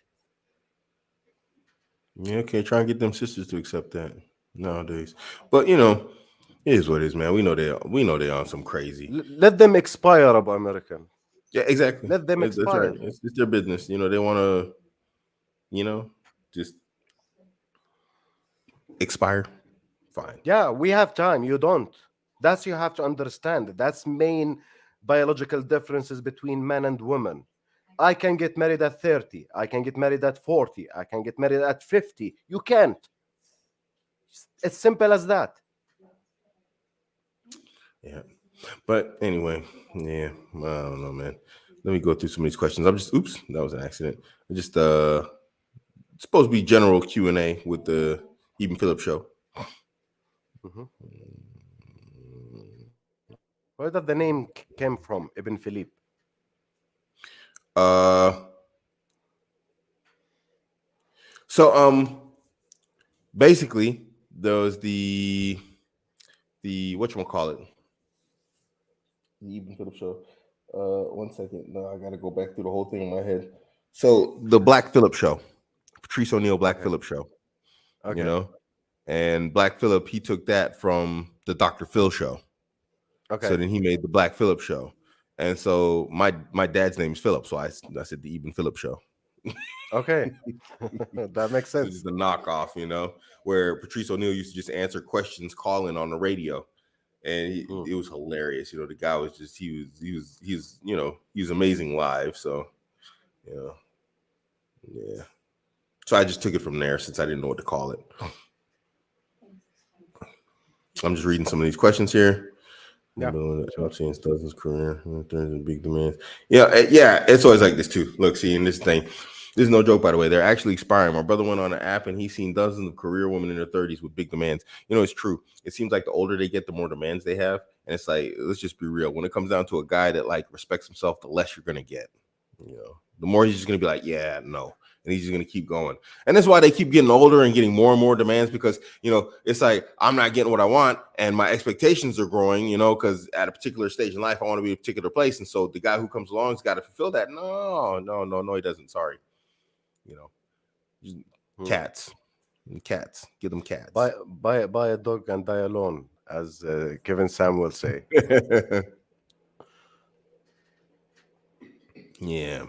Yeah, okay, try and get them sisters to accept that nowadays. But you know, it is what it is, man. We know they on some crazy. Let them expire, Abuamerican. Yeah, exactly. Let them That's right. expire. It's their business. You know, they want to, you know, just expire. Fine. Yeah, we have time. You don't. That's you have to understand. That's main biological differences between men and women. I can get married at 30. I can get married at 40. I can get married at 50. You can't. It's simple as that. Yeah. But anyway, yeah, I don't know, man. Let me go through some of these questions. I'm just, oops, that was an accident. I just, it's supposed to be general Q&A with the Even Phillip show. Mhm. Where did the name came from, Ibn Philip? Uh, so basically there was the whatchamacallit, the Even Phillip show. 1 second. No, I gotta go back through the whole thing in my head. So the Black Phillip show, Patrice O'Neill Black Okay. Phillip show, you Okay. know, and Black Phillip, he took that from the Dr. Phil show. So Okay. then he made the Black Phillip show. And so my dad's name is Philip, so I said the Even Phillip show. Okay. That makes So sense. just a knockoff, where Patrice O'Neill used to just answer questions calling on the radio, and Mm. it was hilarious. The guy was just he was amazing live. So yeah. So I just took it from there since I didn't know what to call it. I'm just reading some of these questions here. Yeah. I've seen stuff in his career. There's a big demands. Yeah. It's always like this too. Look, see, in this thing, this is no joke, by the way. They're actually expiring. My brother went on an app and he's seen dozens of career women in their 30s with big demands. It's true. It seems like the older they get, the more demands they have. And it's like, let's just be real. When it comes down to a guy that like respects himself, the less you're gonna get. The more he's just gonna be like, yeah, no. And he's just gonna keep going. And that's why they keep getting older and getting more and more demands, because it's like I'm not getting what I want and my expectations are growing, because at a particular stage in life I want to be a particular place. And so the guy who comes along has got to fulfill that. No, he doesn't. Sorry. Just Mm. cats. Cats. Give them cats. Buy a dog and die alone, as Kevin Samuel say. Yeah.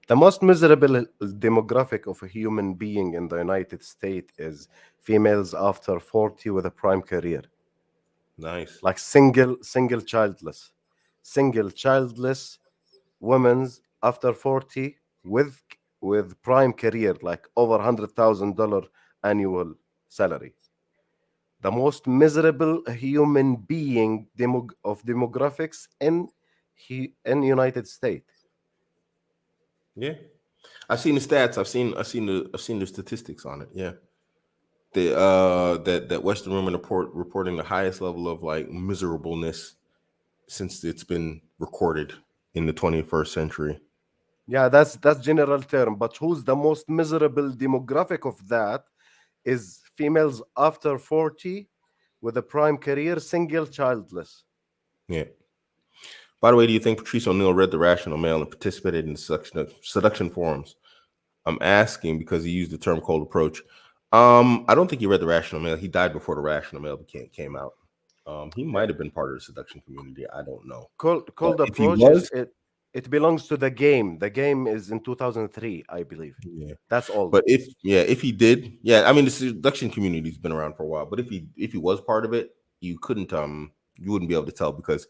The most miserable demographic of a human being in the United States is females after 40 with a prime career, Nice. like single childless women's after 40 with prime career, like over $100,000 annual salary. The most miserable human being of demographics in United States. Yeah. I've seen the stats. I've seen the statistics on it. Yeah. The that Western women reporting the highest level of like miserableness since it's been recorded in the 21st century. Yeah, that's general term, but who's the most miserable demographic of that is females after 40 with a prime career, single childless. Yeah. By the way, do you think Patrice O'Neill read The Rational Male and participated in seduction forums? I'm asking because he used the term cold approach. I don't think he read The Rational Male. He died before The Rational Male came out. He Yeah. might have been part of the seduction community. I don't know. But Cold if he approach is was, it belongs to the game. The game is in 2003, I believe. yeah. That's old. But if he did, yeah, I mean the seduction community's been around for a while. But if he was part of it, you couldn't you wouldn't be able to tell because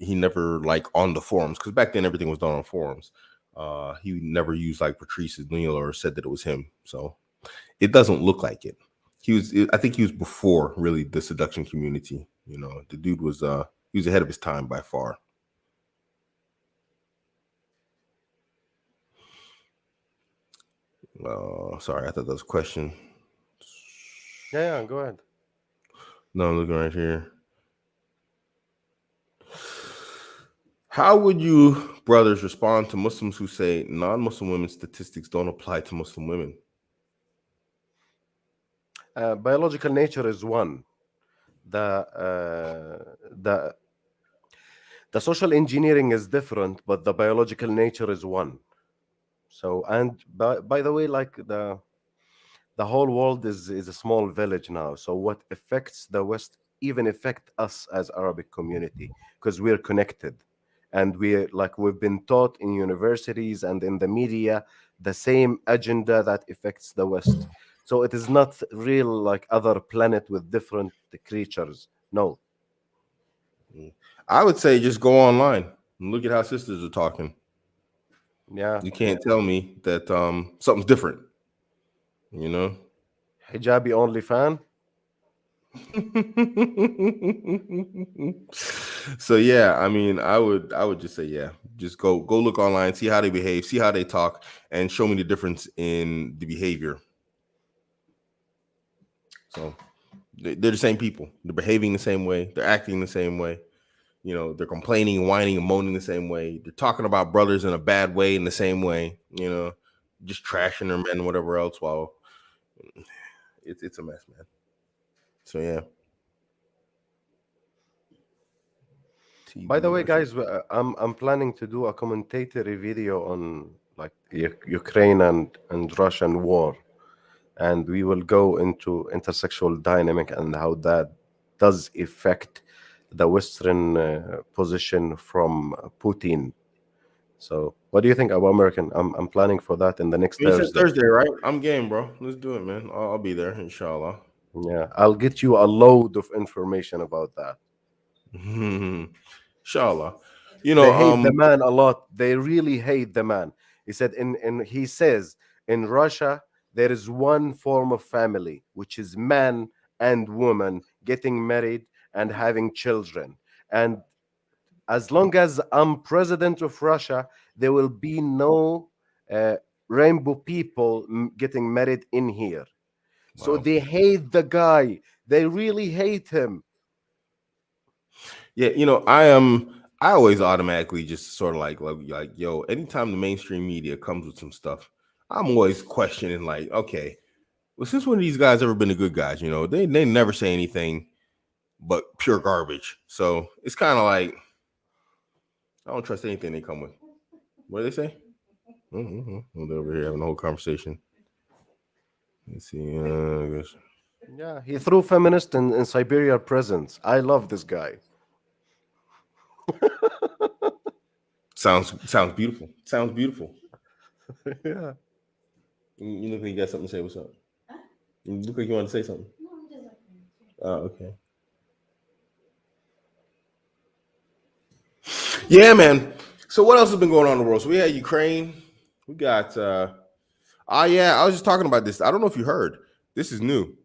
he never like on the forums because back then everything was done on forums. He never used like Patrice O'Neill or said that it was him. So it doesn't look like it. I think he was before really the seduction community. You know, the dude was he was ahead of his time by far. Sorry, I thought that was a question. Yeah, go ahead. No, I'm looking right here. How would you brothers respond to Muslims who say non-Muslim women's statistics don't apply to Muslim women? Biological nature is one. The social engineering is different, but the biological nature is one. So, and by the way, like the whole world is a small village now. So what affects the West even affect us as Arabic community because we're connected, and we've been taught in universities and in the media the same agenda that affects the West. So it is not real like other planet with different creatures. No. I would say just go online and look at how sisters are talking. Yeah. You can't tell me that something's different, you know? Hijabi only fan. So yeah, I mean, I would just say yeah, just go look online, see how they behave, see how they talk, and show me the difference in the behavior. So they're the same people. They're behaving the same way. They're acting the same way. You know, they're complaining, whining, and moaning the same way. They're talking about brothers in a bad way in the same way. You know, just trashing their men and whatever else. While it's a mess, man. So yeah. By the TB way, Archer. guys, I'm planning to do a commentatory video on like Ukraine and Russian war, and we will go into intersexual dynamic and how that does affect the Western position from Putin. So, what do you think about American? I'm planning for that in the next You said Thursday. Thursday, right? I'm game, bro. Let's do it, man. I'll be there, inshallah. Yeah, I'll get you a load of information about that. Inshallah. You know, They hate the man a lot. They really hate the man. He said he says in Russia there is one form of family, which is man and woman getting married and having children. And as long as I'm president of Russia, there will be no uh, rainbow people getting married in here. So wow. they hate the guy. They really hate him. Yeah, you know, I always automatically just sort of like yo, anytime the mainstream media comes with some stuff, I'm always questioning like, okay, well, since when have these guys ever been the good guys? You know, they never say anything but pure garbage. So it's kind of like I don't trust anything they come with. What do they say? Mm-hmm. Well, they're over here having a whole conversation. Let's see. I guess. Yeah, he threw feminist in Siberia prisons. I love this guy. Sounds beautiful. Sounds beautiful. Yeah. You look like you got something to say. What's up? You look like you want to say something. Oh, okay. Yeah, man. So what else has been going on in the world? So we had Ukraine. We got yeah, I was just talking about this. I don't know if you heard. This is new.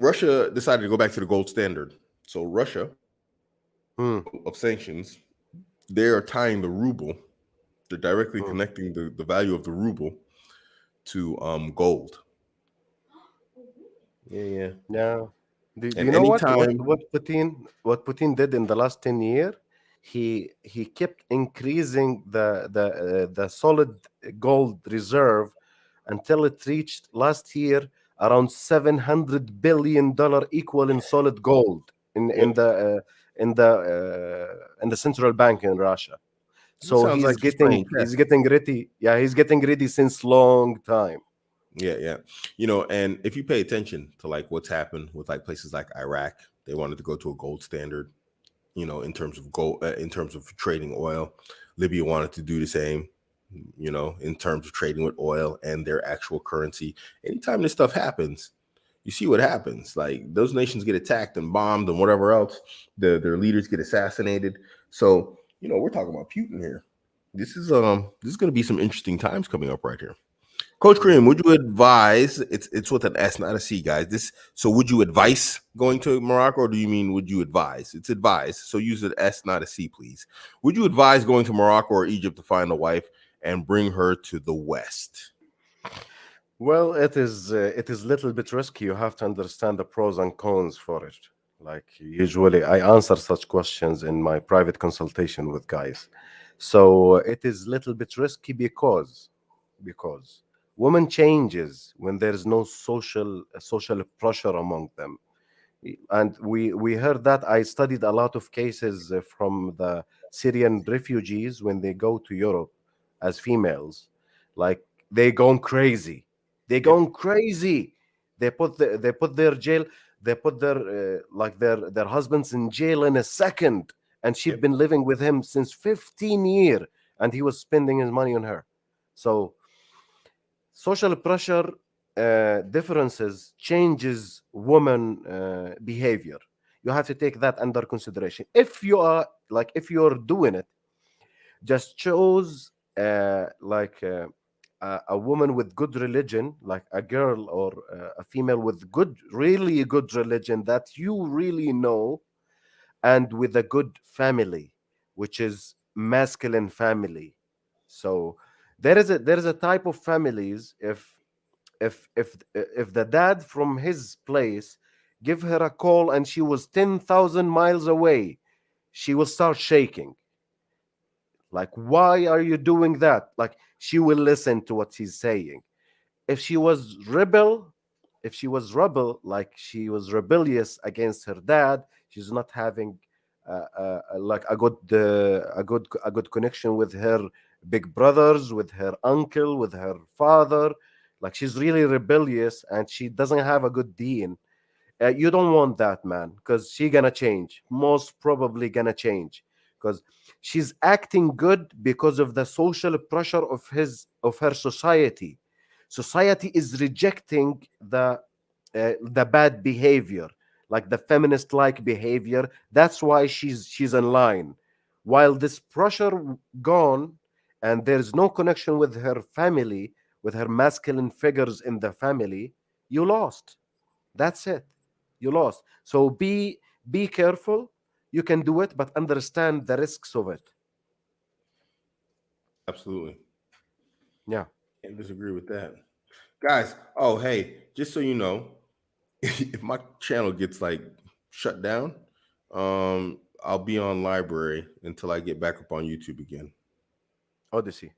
Russia decided to go back to the gold standard. So Russia Hmm. of sanctions, they are tying the ruble. They're directly Hmm. connecting the value of the ruble to gold. Yeah, yeah. Yeah. Do And you know anytime, what Putin did in the last 10 years? He kept increasing the solid gold reserve until it reached last year around $700 billion equal in solid gold yep, in the central bank in Russia. he So sounds like he's playing he's chess. getting ready. Yeah, he's getting ready since long time. Yeah, yeah. You know, and if you pay attention to like what's happened with like places like Iraq, they wanted to go to a gold standard. You know, in terms of gold, in terms of trading oil, Libya wanted to do the same. You know, in terms of trading with oil and their actual currency. Anytime this stuff happens, you see what happens. Like those nations get attacked and bombed and whatever else. Their leaders get assassinated. So you know, we're talking about Putin here. This is going to be some interesting times coming up right here. Coach Cream, Mhm. would you advise? It's with an S, not a C, guys. This so would you advise going to Morocco, or do you mean would you advise? It's advise, so use an S, not a C, please. Would you advise going to Morocco or Egypt to find a wife and bring her to the West? Well, it is little bit risky. You have to understand the pros and cons for it. Like usually, I answer such questions in my private consultation with guys. So it is little bit risky because woman changes when there is no social pressure among them. And we heard that. I studied a lot of cases from the Syrian refugees when they go to Europe as females, like they gone crazy. They Yep, gone crazy. They put their jail. They put their husbands in jail in a second, and she'd yep, been living with him since 15 years, and he was spending his money on her. So social pressure differences changes woman behavior. You have to take that under consideration. If you're doing it, just chose a woman with good religion, like a girl or a female with really good religion that you really know, and with a good family, which is masculine family. So there is a type of families. If the dad from his place give her a call and she was 10,000 miles away, she will start shaking. Like, why are you doing that? Like, she will listen to what he's saying. If she was rebel, if she was rebel, like she was rebellious against her dad, she's not having like a good connection with her big brothers, with her uncle, with her father. Like she's really rebellious and she doesn't have a good dean. You don't want that, man, because she gonna change. Most probably gonna change because she's acting good because of the social pressure of her society. Society is rejecting the bad behavior, like the feminist like behavior. That's why she's in line. While this pressure gone and there's no connection with her family, with her masculine figures in the family, you lost. That's it. You lost. So be careful. You can do it, but understand the risks of it. absolutely. Yeah. Can't disagree with that, guys. Oh, hey, just so you know, if my channel gets like shut down, I'll be on library until I get back up on YouTube again. Odyssey.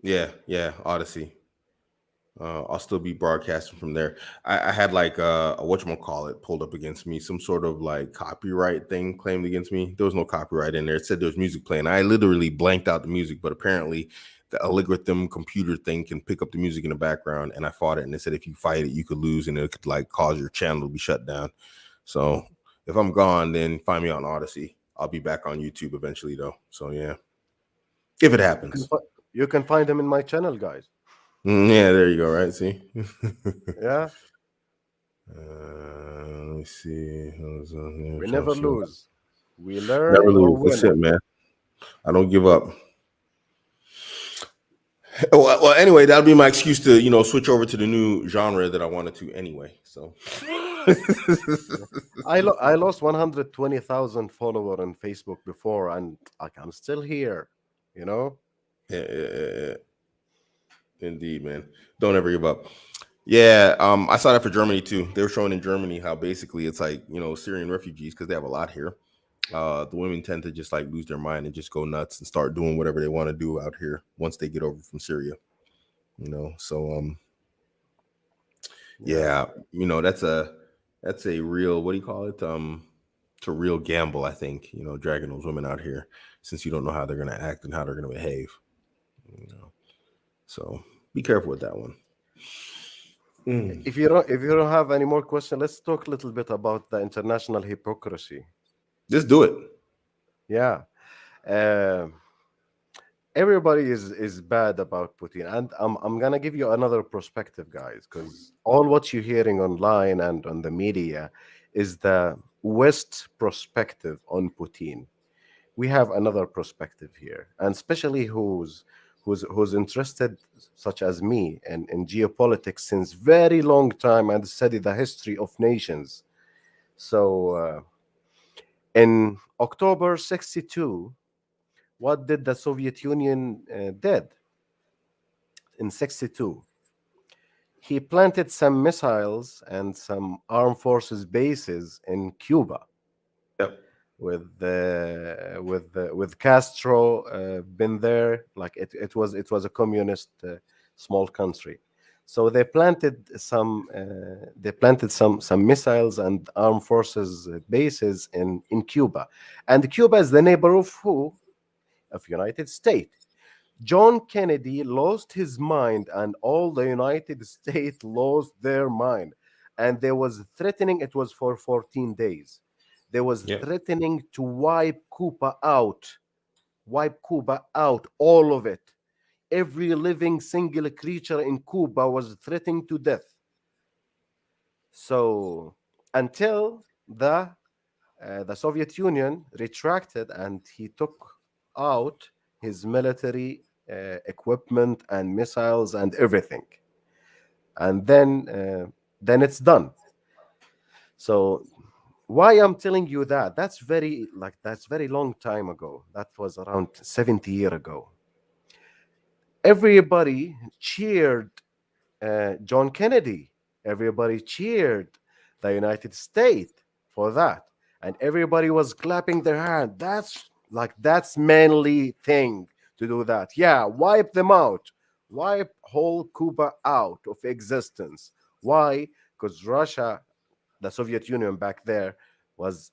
Yeah, yeah, Odyssey. I'll still be broadcasting from there. I had like a whatchamacallit pulled up against me, some sort of like copyright thing claimed against me. There was no copyright in there. It said there was music playing. I literally blanked out the music, but apparently the algorithm computer thing can pick up the music in the background. And I fought it, and it said if you fight it, you could lose, and it could like cause your channel to be shut down. So if I'm gone, then find me on Odyssey. I'll be back on YouTube eventually, though. So yeah, if it You can happens. You can find him in my channel, guys. Yeah, there you go. Right. See. Yeah, Let me see. we never lose. We learn Never or lose. That's win. it, man. I don't give up. Well, anyway, that'll be my excuse to switch over to the new genre that I wanted to anyway. So, I lost 120,000 follower on Facebook before, and like I'm still here. You know. yeah, indeed, man. Don't ever give up. Yeah, I saw that for Germany too. They were showing in Germany how basically it's like Syrian refugees because they have a lot here. The women tend to just like lose their mind and just go nuts and start doing whatever they want to do out here once they get over from Syria. So Yeah. yeah, that's a real, what do you call it? It's a real gamble, I think. Dragging those women out here since you don't know how they're gonna act and how they're gonna behave. You know, so be careful with that one. Mm. If you don't have any more questions, let's talk a little bit about the international hypocrisy. Just do it. Yeah. Um Everybody is bad about Putin, and I'm gonna give you another perspective, guys, because all what you're hearing online and on the media is the West perspective on Putin. We have another perspective here, and especially who's interested, such as me, in geopolitics since very long time and study the history of nations. So in October 62, what did the Soviet Union did in 62? He planted some missiles and some armed forces bases in Cuba Yep. with Castro been there. Like it was a communist small country. So they planted some missiles and armed forces bases in Cuba, and Cuba is the neighbor of who? Of United States. John Kennedy lost his mind, and all the United States lost their mind. And there was threatening, it was for 14 days. There was Yep. threatening to wipe Cuba out, all of it. Every living single creature in Cuba was threatened to death. So until the Soviet Union retracted and he took out his military equipment and missiles and everything, and then it's done. So why I'm telling you that? That's very long time ago. That was around 70 years ago. Everybody cheered John Kennedy. Everybody cheered the United States for that, and everybody was clapping their hand. That's manly thing to do that. Yeah, wipe them out, wipe whole Cuba out of existence. Why? Because Russia, the Soviet Union back there, was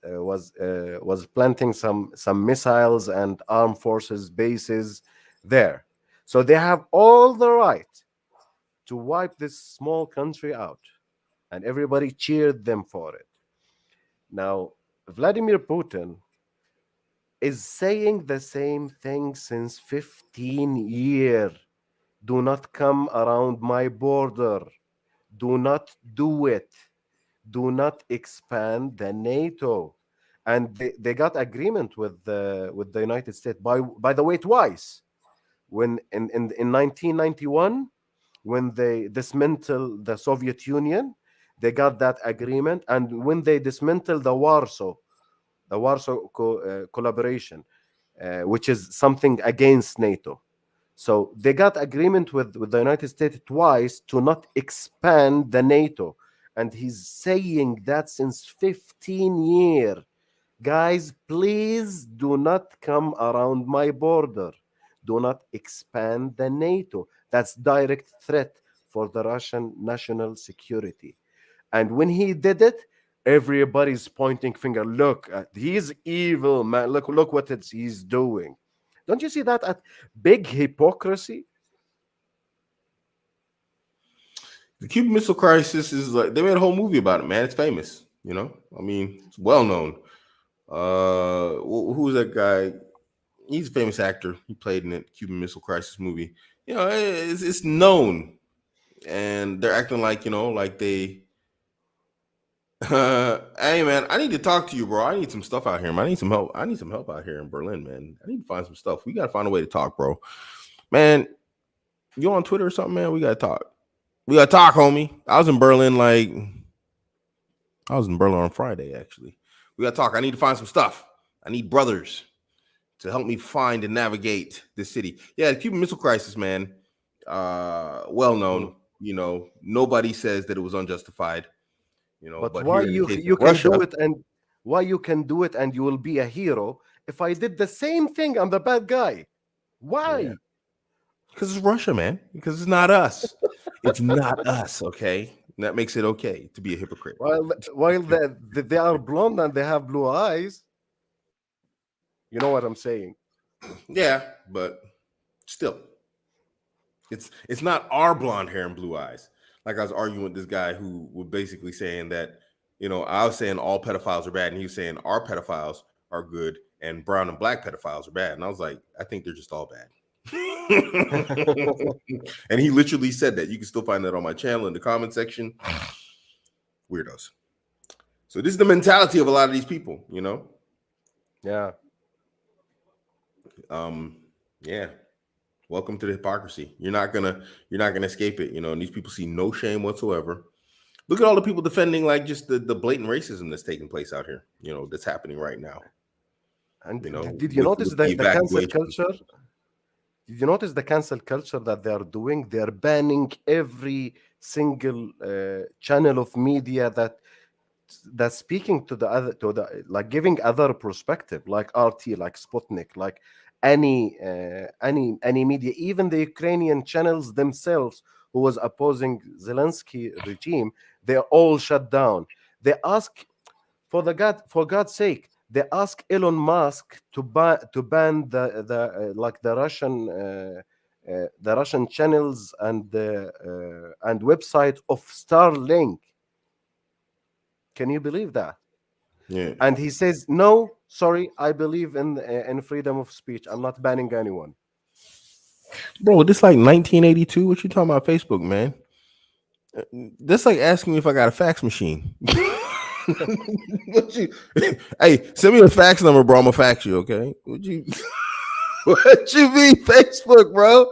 planting some missiles and armed forces bases there, so they have all the right to wipe this small country out, and everybody cheered them for it. Now, Vladimir Putin is saying the same thing since 15 years. Do not come around my border. Do not do it. Do not expand the NATO. And they got agreement with the United States, by the way, twice. When in 1991, when they dismantled the Soviet Union, they got that agreement. And when they dismantled the Warsaw collaboration, which is something against NATO. So they got agreement with the United States twice to not expand the NATO. And he's saying that since 15 years. Guys, please do not come around my border. Do not expand the NATO. That's direct threat for the Russian national security. And when he did it, everybody's pointing finger. Look, he's evil, man. Look what he's doing. Don't you see that at big hypocrisy? The Cuban Missile Crisis is like they made a whole movie about it, man. It's famous. I mean, it's well known. Who's that guy? He's a famous actor. He played in the Cuban Missile Crisis movie. You know, it's known, and they're acting like like they. Hey man, I need to talk to you, bro. I need some stuff out here, man. I need some help. I need some help out here in Berlin, man. I need to find some stuff. We gotta find a way to talk, bro. Man, you on Twitter or something, man? We gotta talk. We gotta talk, homie. I was in Berlin on Friday, actually. We gotta talk. I need to find some stuff. I need brothers to help me find and navigate this city. Yeah, the Cuban Missile Crisis, man. Well known. Nobody says that it was unjustified. But But why here in the you case of you can Russia, do it, and why you can do it and you will be a hero? If I did the same thing, I'm the bad guy. yeah, Why? because it's Russia, man. Because it's not us. It's not us. Okay, and that makes it okay to be a hypocrite. While they are blonde and they have blue eyes, you know what I'm saying? Yeah, but still, it's not our blonde hair and blue eyes. Like I was arguing with this guy who was basically saying that, I was saying all pedophiles are bad, and he was saying our pedophiles are good, and brown and black pedophiles are bad. And I was like, I think they're just all bad. And he literally said that. You can still find that on my channel in the comment section. Weirdos. So this is the mentality of a lot of these people, Yeah. Yeah. Welcome to the hypocrisy. You're not gonna escape it, and these people see no shame whatsoever. Look at all the people defending like just the blatant racism that's taking place out here, that's happening right now. And did you notice with the the cancel evacuation. culture? Did you notice the cancel culture that they are doing? They are banning every single channel of media that's speaking to the other, like giving other perspective, like RT, like Sputnik, like any media, even the Ukrainian channels themselves who was opposing Zelensky regime, they're all shut down. They ask for God's sake, they ask Elon Musk to ban the Russian channels and website of Starlink. Can you believe that? Yeah. And he says, "No, sorry, I believe in freedom of speech. I'm not banning anyone." Bro, this like 1982. What you talking about Facebook, man? That's like asking me if I got a fax machine. Hey, send me a fax number, bro. I'm gonna fax you, okay? What you what you mean Facebook, bro?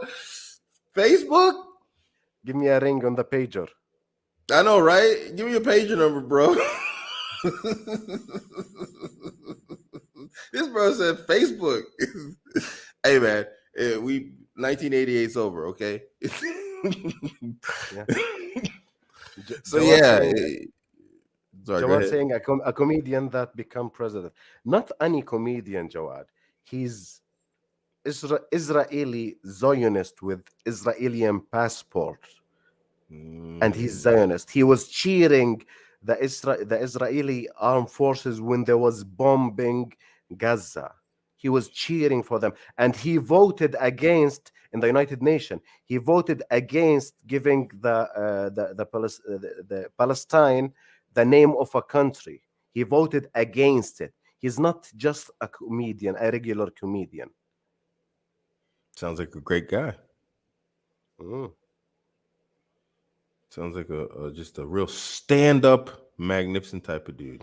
Facebook? Give me a ring on the pager. I know, right? Give me your pager number, bro. This bro said Facebook. Hey man, we 1988 is over, okay? Yeah. So Jawad yeah. saying, Sorry, go Jawad ahead. saying a comedian that become president. Not any comedian, Jawad. He's Israeli Zionist with Israeli passport, and he's Zionist. He was cheering the Israeli armed forces when there was bombing Gaza. He was cheering for them, and he voted against in the United Nations. He voted against giving the Palestine the name of a country. He voted against it. He's not just a comedian, a regular comedian. Sounds like a great guy. Mm. Sounds like just a real stand-up, magnificent type of dude.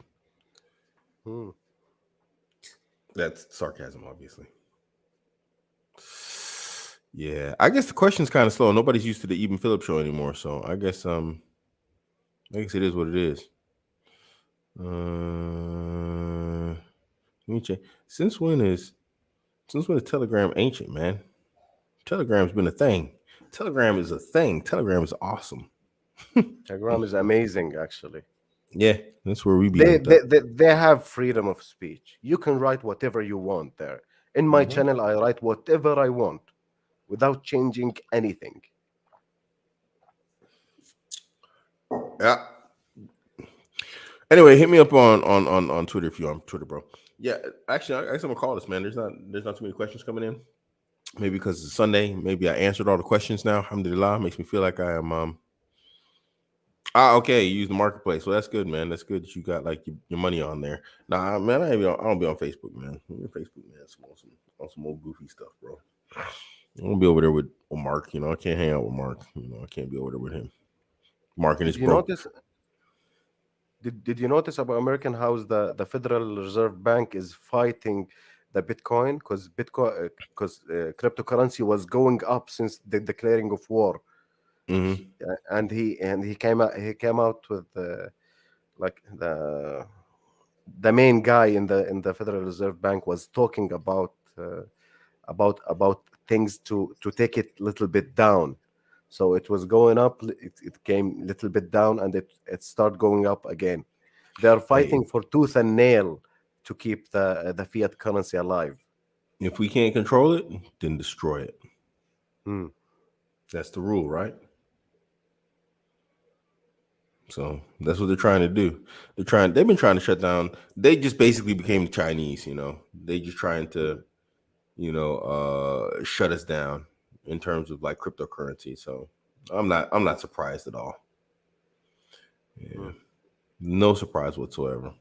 Mm. That's sarcasm, obviously. Yeah, I guess the question's kind of slow. Nobody's used to the Even Phillip show anymore, so I guess it is what it is. Let me check. Since when is Telegram ancient, man? Telegram's been a thing. Telegram is a thing. Telegram is awesome. Telegram is amazing, actually. Yeah, that's where we be They, at. That. they have freedom of speech. You can write whatever you want there. In my channel, I write whatever I want without changing anything. Yeah. Anyway, hit me up on Twitter if you're on Twitter, bro. Yeah, actually, I guess I'm gonna call this, man. There's not too many questions coming in. Maybe because it's Sunday. Maybe I answered all the questions now. Alhamdulillah. Makes me feel like I am Okay. You use the marketplace. Well, that's good, man. That's good that you got like your money on there. Nah, man, I don't be on Facebook, man. I'm on Facebook, man. On some old goofy stuff, bro. I won't be over there with Mark. I can't hang out with Mark. I can't be over there with him. Mark and his Did you broke. notice? Did you notice about American how the Federal Reserve Bank is fighting the Bitcoin because cryptocurrency was going up since the declaring of war. Mm-hmm. And he came out with like the main guy in the Federal Reserve Bank was talking about things to take it a little bit down. So it was going up, it came a little bit down, and it started going up again. They are Hey, fighting for tooth and nail to keep the fiat currency alive. if we can't control it, then destroy it. Hmm. That's the rule, right? So that's what they're trying to do. They've been trying to shut down. They just basically became the Chinese, They just trying to, shut us down in terms of like cryptocurrency. So I'm not surprised at all. Yeah. Hmm. No surprise whatsoever.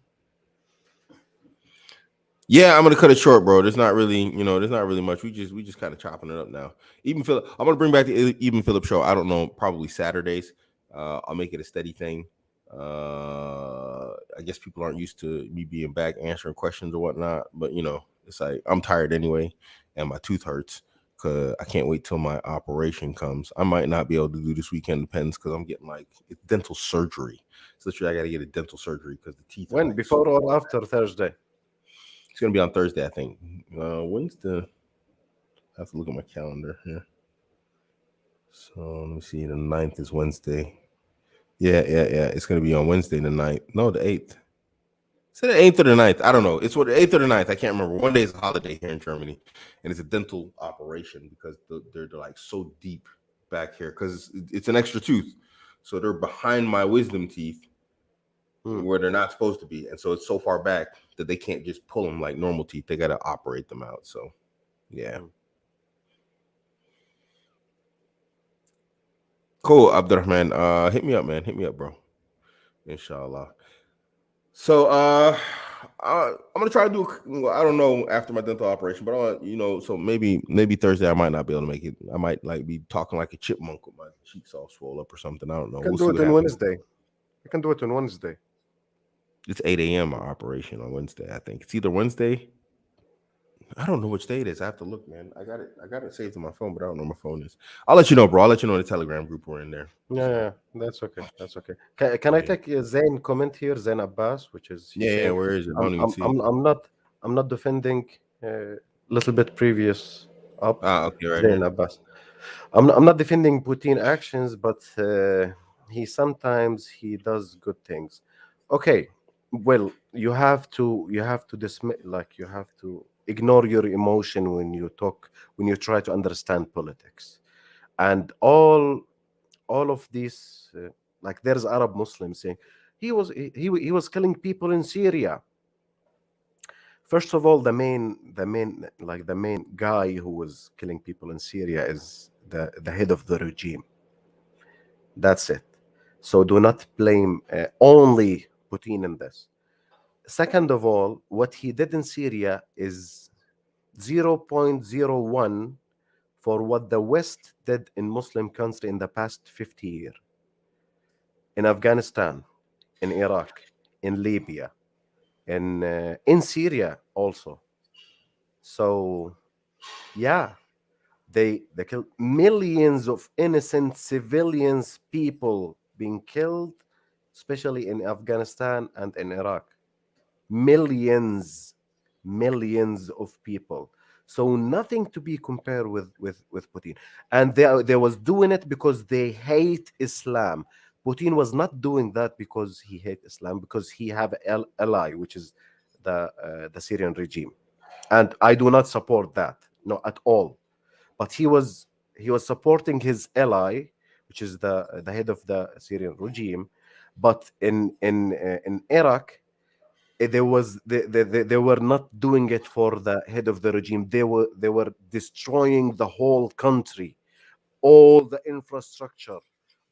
Yeah, I'm gonna cut it short, bro. There's not really much. We just kind of chopping it up now. Even Philip, I'm gonna bring back the Even Philip show. I don't know, probably Saturdays. I'll make it a steady thing. I guess people aren't used to me being back answering questions or whatnot, but it's like I'm tired anyway, and my tooth hurts because I can't wait till my operation comes. I might not be able to do this weekend, depends because I'm getting like it's dental surgery. So literally, I got to get a dental surgery because the teeth are When, like so before or far. after Thursday? It's gonna be on Thursday, I think. When's the? I have to look at my calendar here. So let me see. The ninth is Wednesday. Yeah, yeah, yeah. It's gonna be on Wednesday the ninth. No, the eighth. Is it the eighth or the ninth? I don't know. It's what the eighth or the ninth. I can't remember. One day is a holiday here in Germany, and it's a dental operation because they're like so deep back here because it's an extra tooth, so they're behind my wisdom teeth Hmm. where they're not supposed to be, and so it's so far back that they can't just pull them like normal teeth. They got to operate them out. So yeah. Hmm. Cool, Abdurrahman. Hit me up, man. Hit me up, bro. Inshallah. So I'm gonna try to do. Well, I don't know after my dental operation, but I want So maybe Thursday I might not be able to make it. I might like be talking like a chipmunk with my cheeks all swole up or something. I don't know. You We'll can do see it what on happens. Wednesday. You can do it on Wednesday. It's 8 a.m. my operation on Wednesday. I think it's either Wednesday. I don't know which day it is. I have to look, man. I got it saved on my phone, but I don't know where my phone is. I'll let you know, bro. I'll let you know in the Telegram group we're in there. Yeah, So yeah, that's okay. That's okay. Can I yeah, take Zain comment here, Zain Abbas, which is he's yeah. saying, Where is it? I I'm don't even I'm see it. I'm, I'm not I'm not defending little bit previous up Okay, right Zain here. Abbas. I'm not defending Putin actions, but he does good things. Okay, well, you have to dismiss, like, you have to ignore your emotion when you try to understand politics, and all of these, like, there's Arab Muslims saying he was killing people in Syria. First of all, the main guy who was killing people in Syria is the head of the regime. That's it. So do not blame only Putin in this. Second of all, what he did in Syria is 0.01 for what the West did in Muslim country in the past 50 years, in Afghanistan, in Iraq, in Libya, in Syria also. So yeah, they killed millions of innocent civilians, people being killed, especially in Afghanistan and in Iraq. Millions, millions of people. So nothing to be compared with Putin. And they was doing it because they hate Islam. Putin was not doing that because he hate Islam, because he have ally, which is the Syrian regime. And I do not support that, no, at all. But he was supporting his ally, which is the head of the Syrian regime. But in Iraq, they were not doing it for the head of the regime. They were destroying the whole country, all the infrastructure,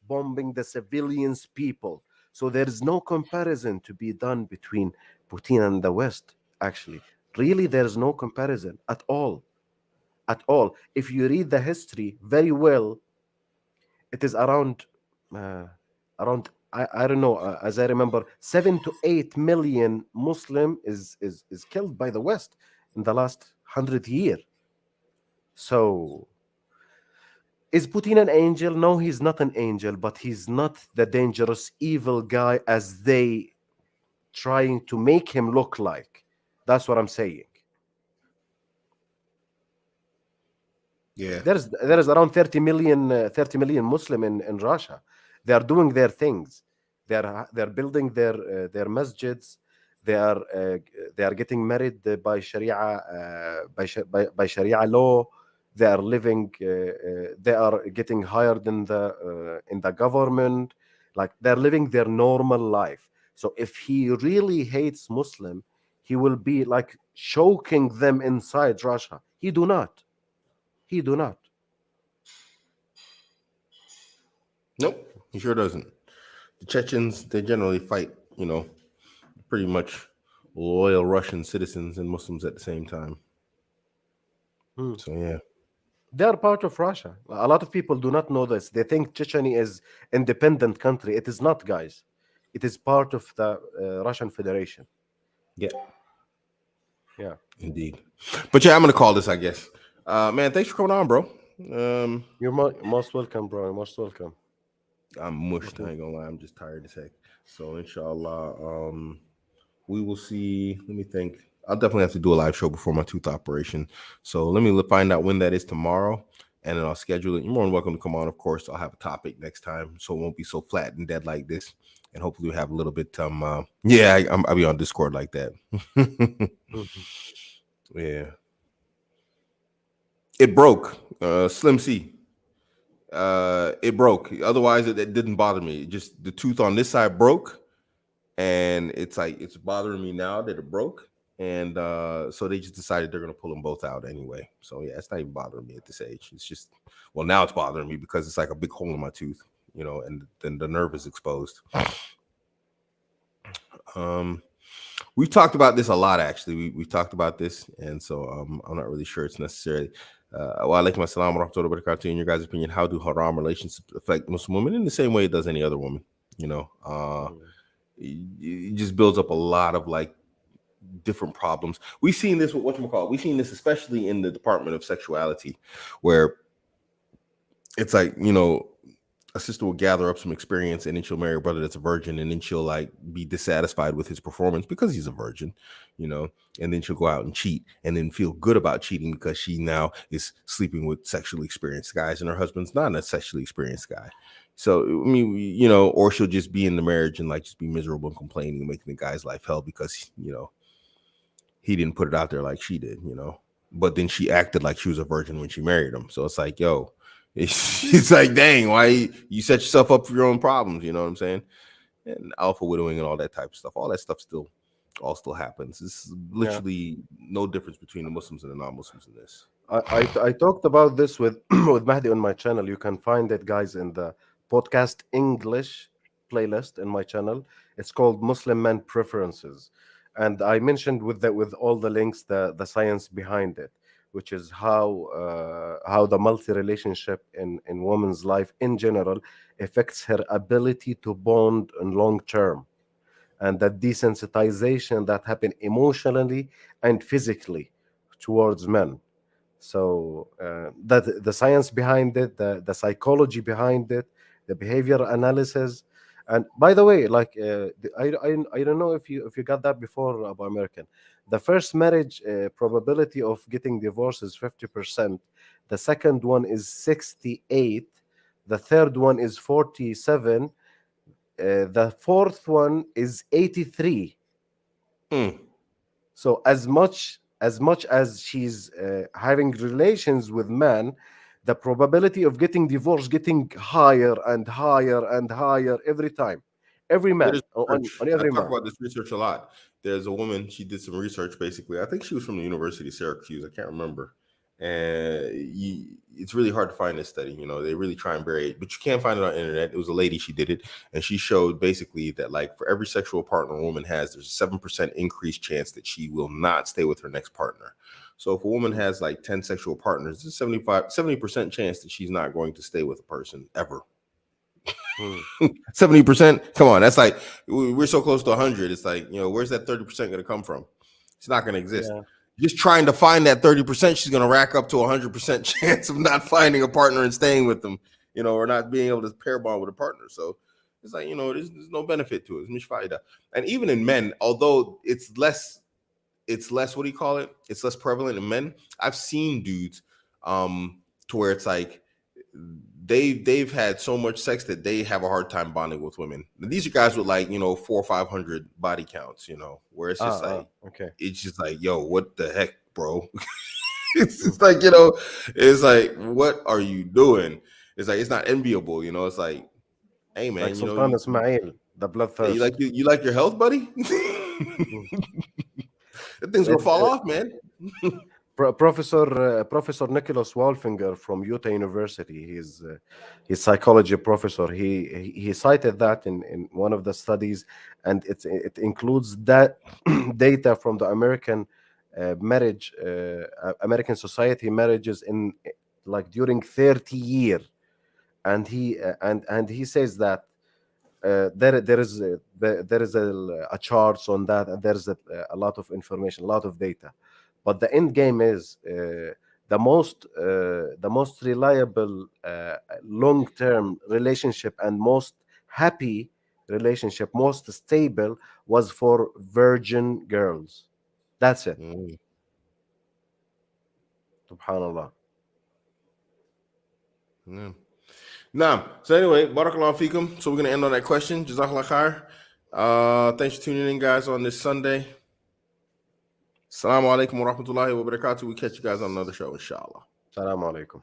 bombing the civilians people. So there is no comparison to be done between Putin and the West. Actually, really, there is no comparison at all. At all. If you read the history very well, it is uh, around I don't know, as I remember, 7 to 8 million Muslim is killed by the West in the last 100 years. So is Putin an angel? No, he's not an angel, but he's not the dangerous evil guy as they trying to make him look like. That's what I'm saying. Yeah. There is around 30 million Muslim in Russia. They are doing their things. They're building their masjids. They are getting married by Sharia by Sharia law. They are living. They are getting hired in the government. Like they're living their normal life. So if he really hates Muslim, he will be like choking them inside Russia. He do not. He do not. Nope. He sure doesn't. The Chechens, they generally fight, pretty much loyal Russian citizens and Muslims at the same time. Hmm. So yeah. They are part of Russia. A lot of people do not know this. They think Chechnya is independent country. It is not, guys. It is part of the Russian Federation. Yeah, Yeah, indeed. But yeah, I'm gonna call this, I guess. Man, thanks for coming on, bro. you're most welcome, bro. You're most welcome. I'm mushed, I Mhm. ain't gonna lie, I'm just tired as heck. So inshallah, we will see. Let me think. I'll definitely have to do a live show before my tooth operation. So let me find out when that is tomorrow, and then I'll schedule it. You're more than welcome to come on. Of course, I'll have a topic next time, so it won't be so flat and dead like this. And hopefully, we'll have a little bit. Yeah, I'll be on Discord like that. Mhm. Yeah, it broke. Slim C. It broke. Otherwise, it didn't bother me. Just the tooth on this side broke, and it's like it's bothering me now that it broke, and so they just decided they're gonna pull them both out anyway. So yeah, it's not even bothering me at this age. It's just, well, now it's bothering me because it's like a big hole in my tooth, and then the nerve is exposed. um we've talked about this a lot, actually. We've talked about this, and so I'm not really sure it's necessarily. Wa alaikum assalam wa rahmatullahi wa barakatuh. In your guys' opinion, how do haram relationships affect Muslim women? In the same way it does any other woman. you know uh Mhm. it just builds up a lot of like different problems. We've seen this with whatchamacallit. We've seen this especially in the Department of Sexuality, where it's like, a sister will gather up some experience, and then she'll marry a brother that's a virgin, and then she'll like be dissatisfied with his performance because he's a virgin, you know, and then she'll go out and cheat and then feel good about cheating because she now is sleeping with sexually experienced guys and her husband's not a sexually experienced guy. So I mean, or she'll just be in the marriage and like just be miserable and complaining and making the guy's life hell because he didn't put it out there like she did. But then she acted like she was a virgin when she married him. So it's like, yo, it's like, dang, why you set yourself up for your own problems? You know what I'm saying? And alpha widowing and all that type of stuff. All that stuff still happens. This is Yeah, literally no difference between the Muslims and the non-Muslims in this. I talked about this with with Mahdi on my channel. You can find it, guys, in the podcast English playlist in my channel. It's called Muslim Men Preferences, and I mentioned with all the links the science behind it, which is how the multi relationship in woman's life in general affects her ability to bond in long term, and that desensitization that happen emotionally and physically towards men. So that the science behind it, the psychology behind it, the behavior analysis. And by the way, like I don't know if you got that before, about American. The first marriage probability of getting divorced is 50%. The second one is 68. The third one is 47. The fourth one is 83. Mm. So as much as she's having relations with men, the probability of getting divorced getting higher and higher and higher every time, every Yeah, man there's research. on I every talk man. about this research a lot. There's a woman, she did some research basically. I think she was from the University of Syracuse. I can't remember. and it's really hard to find this study. You know, they really try and bury it, but you can't find it on the internet. It was a lady, she did it, and she showed basically that like for every sexual partner a woman has, there's a 7% increased chance that she will not stay with her next partner. So if a woman has like 10 sexual partners, there's 70% chance that she's not going to stay with a person ever. 70%. Come on, that's like we're so close to 100. It's like, you know, where's that 30% going to come from? It's not going to exist. Yeah. Just trying to find that 30%, she's going to rack up to 100% chance of not finding a partner and staying with them, you know, or not being able to pair bond with a partner. So it's like, you know, there's no benefit to it. And even in men, although it's less, what do you call it? It's less prevalent in men. I've seen dudes to where it's like they've had so much sex that they have a hard time bonding with women. And these are guys with like, you know, 400 or 500 body counts, you know, where it's just like, okay. it's just like, yo, what the heck, bro? It's just like, you know, it's like, what are you doing? It's like, it's not enviable, you know. It's like, hey man, Like you know, Sultan Ismail, the bloodthirst. you like your health, buddy? That thing's gonna fall off, man. Professor Nicholas Wolfinger from Utah University. He's psychology professor. He cited that in one of the studies, and it includes that data from the American American society marriages in like during 30 years, and he says that there is a charts on that, and there's a lot of information, a lot of data, but the end game is the most reliable long term relationship and most happy relationship, most stable, was for virgin girls. That's it. Mm. Subhanallah. Yeah. Nah. So anyway, barakallahu fikum. So we're gonna end on that question. Jazakallah khair. Thanks for tuning in, guys, on this Sunday. Assalamu alaikum wa rahmatullahi wa barakatuh. We catch you guys on another show, inshallah. Assalamu alaikum.